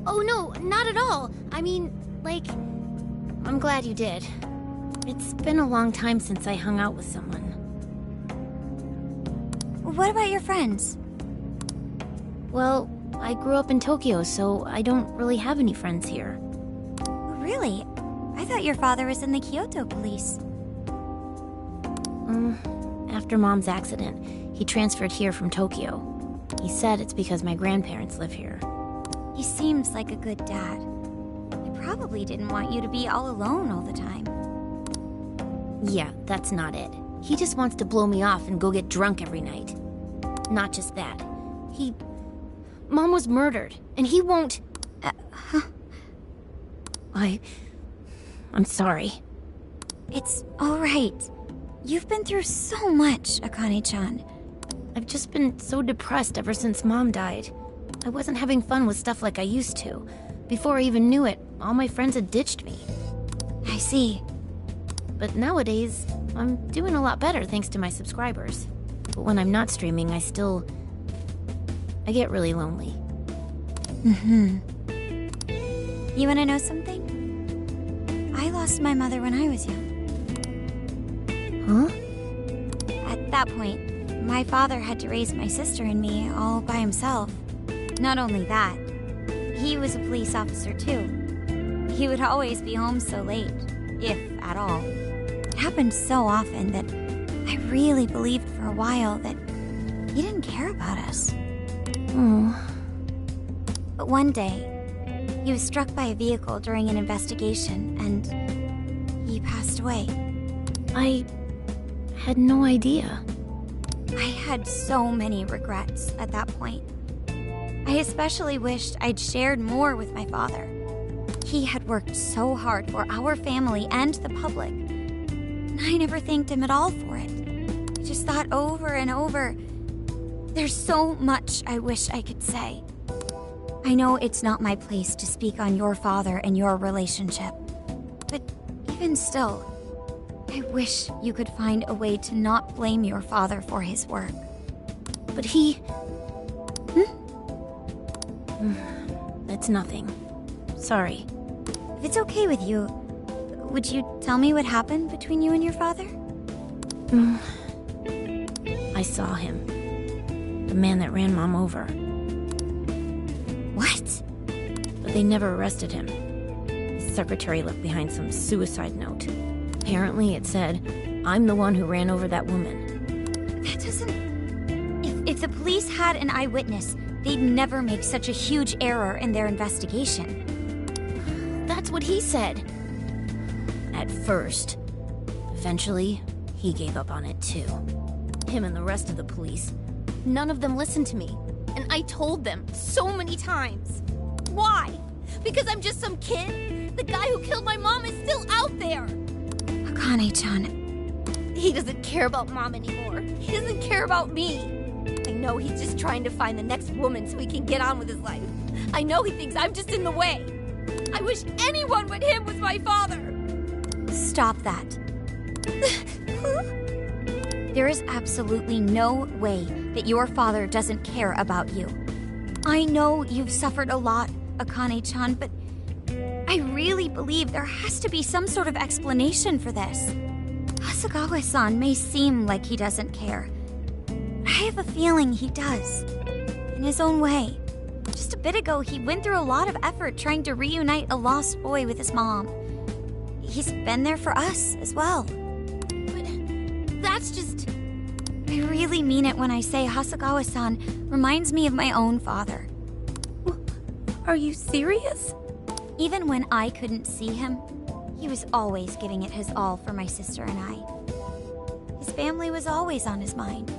Oh no, not at all. I mean, like, I'm glad you did. It's been a long time since I hung out with someone. What about your friends? Well, I grew up in Tokyo, so I don't really have any friends here. Really? I thought your father was in the Kyoto police. After Mom's accident, he transferred here from Tokyo. He said it's because my grandparents live here. He seems like a good dad. He probably didn't want you to be all alone all the time. Yeah, that's not it. He just wants to blow me off and go get drunk every night. Not just that. Mom was murdered, and he won't... I'm sorry. It's all right. You've been through so much, Akane-chan. I've just been so depressed ever since Mom died. I wasn't having fun with stuff like I used to. Before I even knew it, all my friends had ditched me. I see. But nowadays, I'm doing a lot better thanks to my subscribers. But when I'm not streaming, I get really lonely. You wanna know something? I lost my mother when I was young. Huh? At that point, my father had to raise my sister and me all by himself. Not only that, he was a police officer too. He would always be home so late, if at all. It happened so often that I really believed for a while that he didn't care about us. But one day, he was struck by a vehicle during an investigation, and he passed away. I had no idea. I had so many regrets at that point. I especially wished I'd shared more with my father. He had worked so hard for our family and the public, and I never thanked him at all for it. I just thought over and over, there's so much I wish I could say. I know it's not my place to speak on your father and your relationship, but even still, I wish you could find a way to not blame your father for his work. But he... It's nothing. Sorry. If it's okay with you, would you tell me what happened between you and your father? I saw him. The man that ran Mom over. What? But they never arrested him. His secretary left behind some suicide note. Apparently it said, "I'm the one who ran over that woman." That doesn't... If the police had an eyewitness, they'd never make such a huge error in their investigation. That's what he said. At first. Eventually, he gave up on it too. Him and the rest of the police. None of them listened to me. And I told them so many times. Why? Because I'm just some kid? The guy who killed my mom is still out there! Akane-chan... He doesn't care about Mom anymore. He doesn't care about me. I know he's just trying to find the next woman so he can get on with his life. I know he thinks I'm just in the way. I wish anyone but him was my father. Stop that. There is absolutely no way that your father doesn't care about you. I know you've suffered a lot, Akane-chan, but I really believe there has to be some sort of explanation for this. Hasegawa-san may seem like he doesn't care. I have a feeling he does. In his own way. Just a bit ago, he went through a lot of effort trying to reunite a lost boy with his mom. He's been there for us as well. But that's just... I really mean it when I say Hasegawa-san reminds me of my own father. Are you serious? Even when I couldn't see him, he was always giving it his all for my sister and I. His family was always on his mind.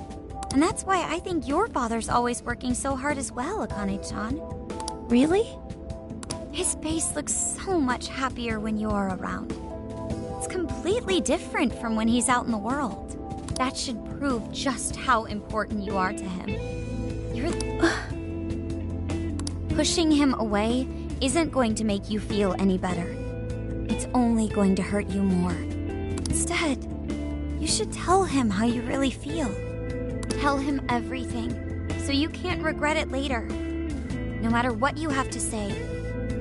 And that's why I think your father's always working so hard as well, Akane-chan. Really? His face looks so much happier when you're around. It's completely different from when he's out in the world. That should prove just how important you are to him. Pushing him away isn't going to make you feel any better. It's only going to hurt you more. Instead, you should tell him how you really feel. Tell him everything, so you can't regret it later. No matter what you have to say,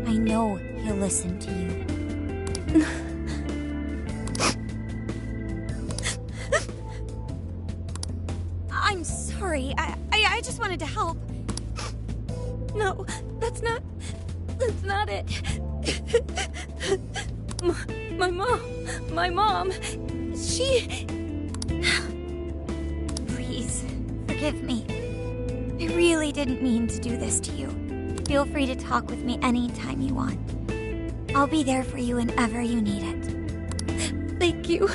I know he'll listen to you. I'm sorry. I just wanted to help. No, that's not it. My mom, she... Please, forgive me. I really didn't mean to do this to you. Feel free to talk with me anytime you want. I'll be there for you whenever you need it. Thank you.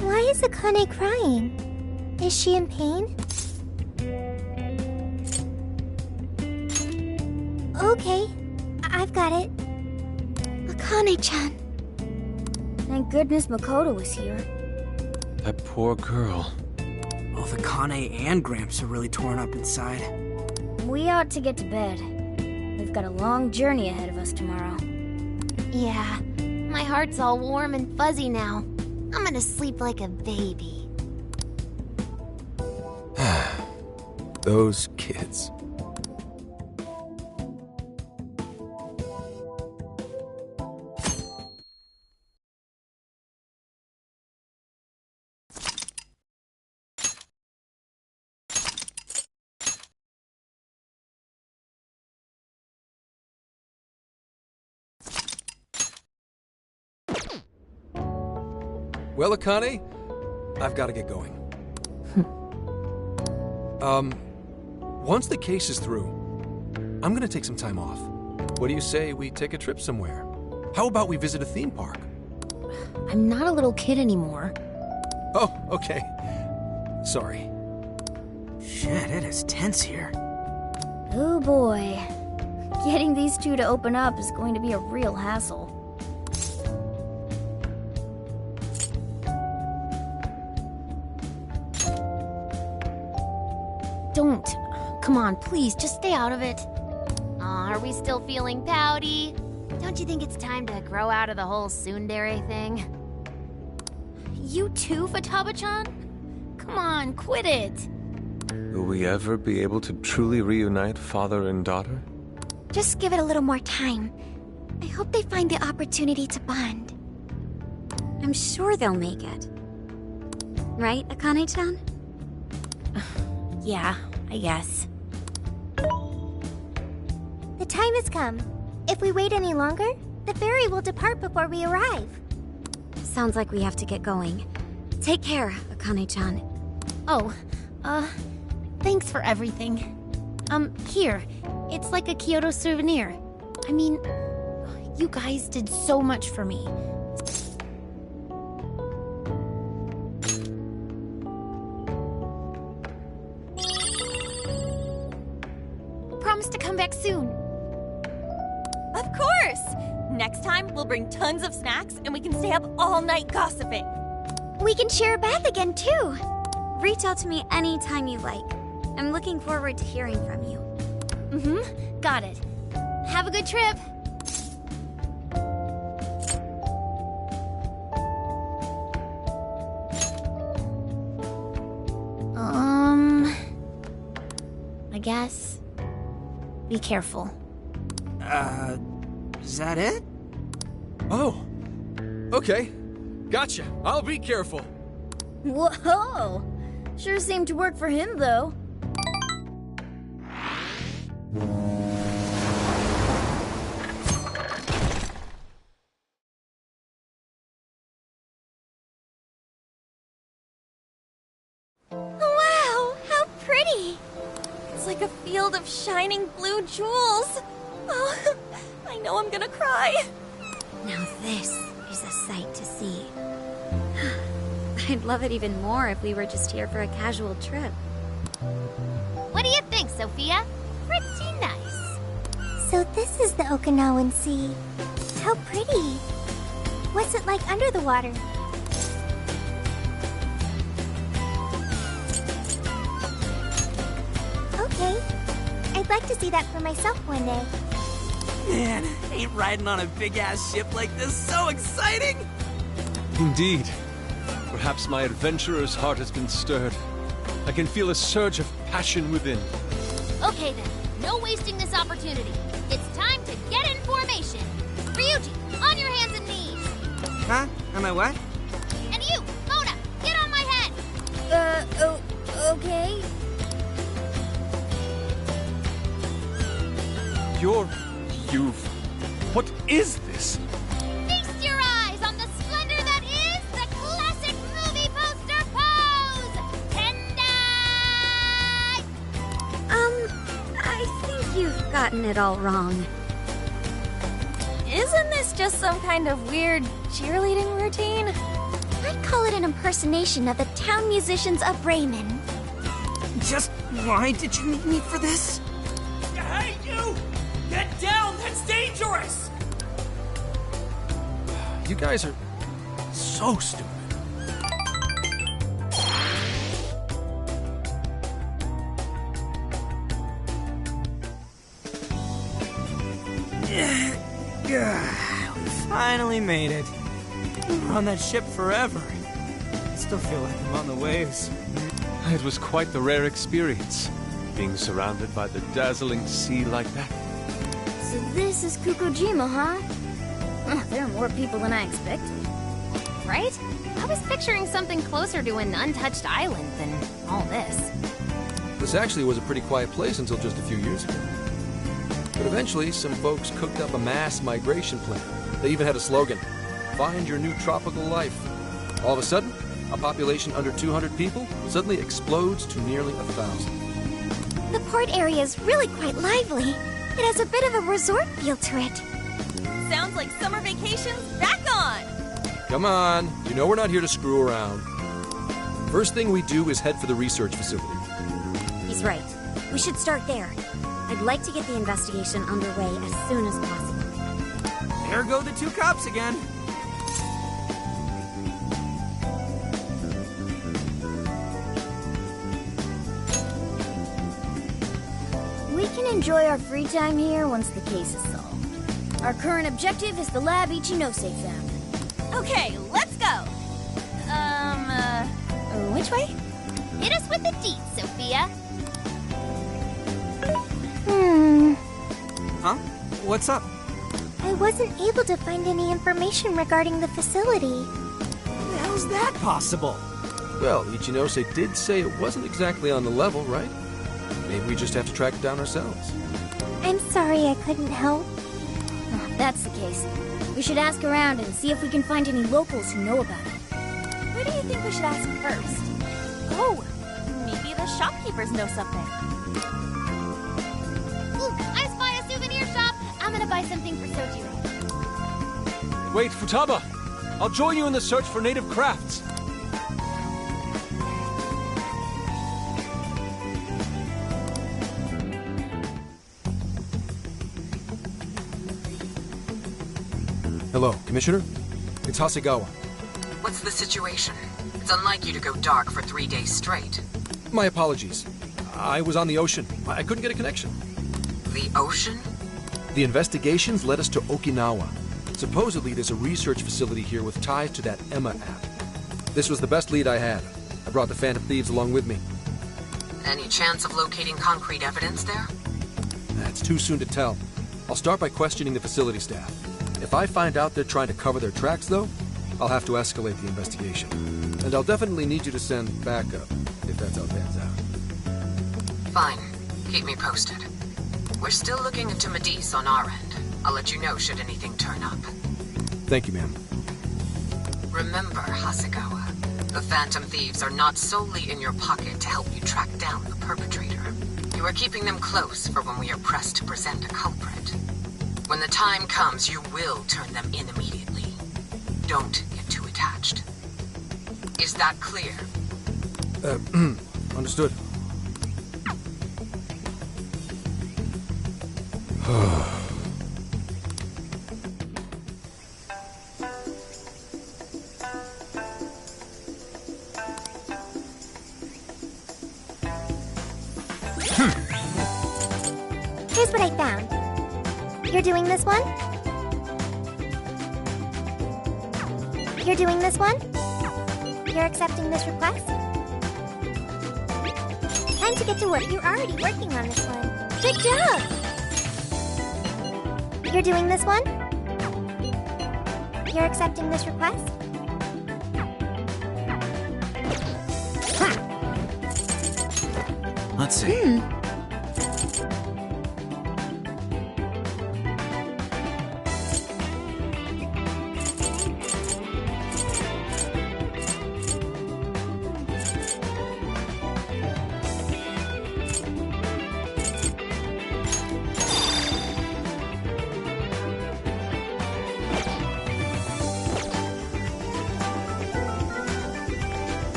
Why is Akane crying? Is she in pain? Okay, I've got it. Akane-chan. Thank goodness Makoto was here. That poor girl. Both Akane and Gramps are really torn up inside. We ought to get to bed. We've got a long journey ahead of us tomorrow. Yeah, my heart's all warm and fuzzy now. I'm gonna sleep like a baby. Those kids. Well, Akane, I've got to get going. Once the case is through, I'm gonna take some time off. What do you say we take a trip somewhere? How about we visit a theme park? I'm not a little kid anymore. Oh, okay. Sorry. Shit, it is tense here. Oh boy. Getting these two to open up is going to be a real hassle. Don't. Come on, please, just stay out of it. Are we still feeling pouty? Don't you think it's time to grow out of the whole tsundere thing? You too, Futaba-chan? Come on, quit it. Will we ever be able to truly reunite father and daughter? Just give it a little more time. I hope they find the opportunity to bond. I'm sure they'll make it. Right, Akane-chan? Yeah, I guess. The time has come. If we wait any longer, the ferry will depart before we arrive. Sounds like we have to get going. Take care, Akane-chan. Oh, thanks for everything. Here. It's like a Kyoto souvenir. I mean, you guys did so much for me. Promise to come back soon. Of course! Next time, we'll bring tons of snacks and we can stay up all night gossiping. We can share a bath again, too. Reach out to me anytime you like. I'm looking forward to hearing from you. Mm-hmm. Got it. Have a good trip. I guess. Be careful. Is that it? Oh, okay. Gotcha. I'll be careful. Whoa! Sure seemed to work for him, though. Wow, how pretty! It's like a field of shining blue jewels. Oh, I know I'm gonna cry. Now this is a sight to see. I'd love it even more if we were just here for a casual trip. What do you think, Sophia? Pretty nice. So this is the Okinawan Sea. How pretty. What's it like under the water? Okay. I'd like to see that for myself one day. Man, ain't riding on a big-ass ship like this so exciting? Indeed. Perhaps my adventurer's heart has been stirred. I can feel a surge of passion within. Okay then, no wasting this opportunity. It's time to get in formation. Ryuji, on your hands and knees. Huh? Am I what? And you, Mona, get on my head. Okay. What is this? Feast your eyes on the splendor that is the classic movie poster pose! Tendai! I think you've gotten it all wrong. Isn't this just some kind of weird cheerleading routine? I'd call it an impersonation of the town musicians of Bremen. Just why did you need me for this? Hey, you! Get down! That's dangerous! You guys are so stupid. We finally made it. We were on that ship forever. I still feel like I'm on the waves. It was quite the rare experience, being surrounded by the dazzling sea like that. So this is Kukujima, huh? Oh, there are more people than I expected. Right? I was picturing something closer to an untouched island than all this. This actually was a pretty quiet place until just a few years ago. But eventually, some folks cooked up a mass migration plan. They even had a slogan, "Find your new tropical life." All of a sudden, a population under 200 people suddenly explodes to nearly 1,000. The port area is really quite lively. It has a bit of a resort feel to it. Sounds like summer vacation's back on! Come on, you know we're not here to screw around. First thing we do is head for the research facility. He's right. We should start there. I'd like to get the investigation underway as soon as possible. There go the two cops again. We can enjoy our free time here once the case is solved. Our current objective is the lab Ichinose found. Okay, let's go! Which way? Hit us with the deets, Sophia. Huh? What's up? I wasn't able to find any information regarding the facility. How's that possible? Well, Ichinose did say it wasn't exactly on the level, right? Maybe we just have to track it down ourselves. I'm sorry I couldn't help. If that's the case, we should ask around and see if we can find any locals who know about it. Who do you think we should ask first? Oh, maybe the shopkeepers know something. Ooh, I spy a souvenir shop. I'm gonna buy something for Sojiro. Wait, Futaba! I'll join you in the search for native crafts. Hello, Commissioner? It's Hasegawa. What's the situation? It's unlike you to go dark for 3 days straight. My apologies. I was on the ocean. I couldn't get a connection. The ocean? The investigations led us to Okinawa. Supposedly, there's a research facility here with ties to that Emma app. This was the best lead I had. I brought the Phantom Thieves along with me. Any chance of locating concrete evidence there? It's too soon to tell. I'll start by questioning the facility staff. If I find out they're trying to cover their tracks, though, I'll have to escalate the investigation. And I'll definitely need you to send backup, if that's how it pans out. Fine. Keep me posted. We're still looking into Medice on our end. I'll let you know should anything turn up. Thank you, ma'am. Remember, Hasegawa, the Phantom Thieves are not solely in your pocket to help you track down the perpetrator. You are keeping them close for when we are pressed to present a culprit. When the time comes, you will turn them in immediately. Don't get too attached. Is that clear? Understood. Here's what I found. You're doing this one? You're doing this one? You're accepting this request? Time to get to work. You're already working on this one. Good job! You're doing this one? You're accepting this request? Let's see.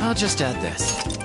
I'll just add this.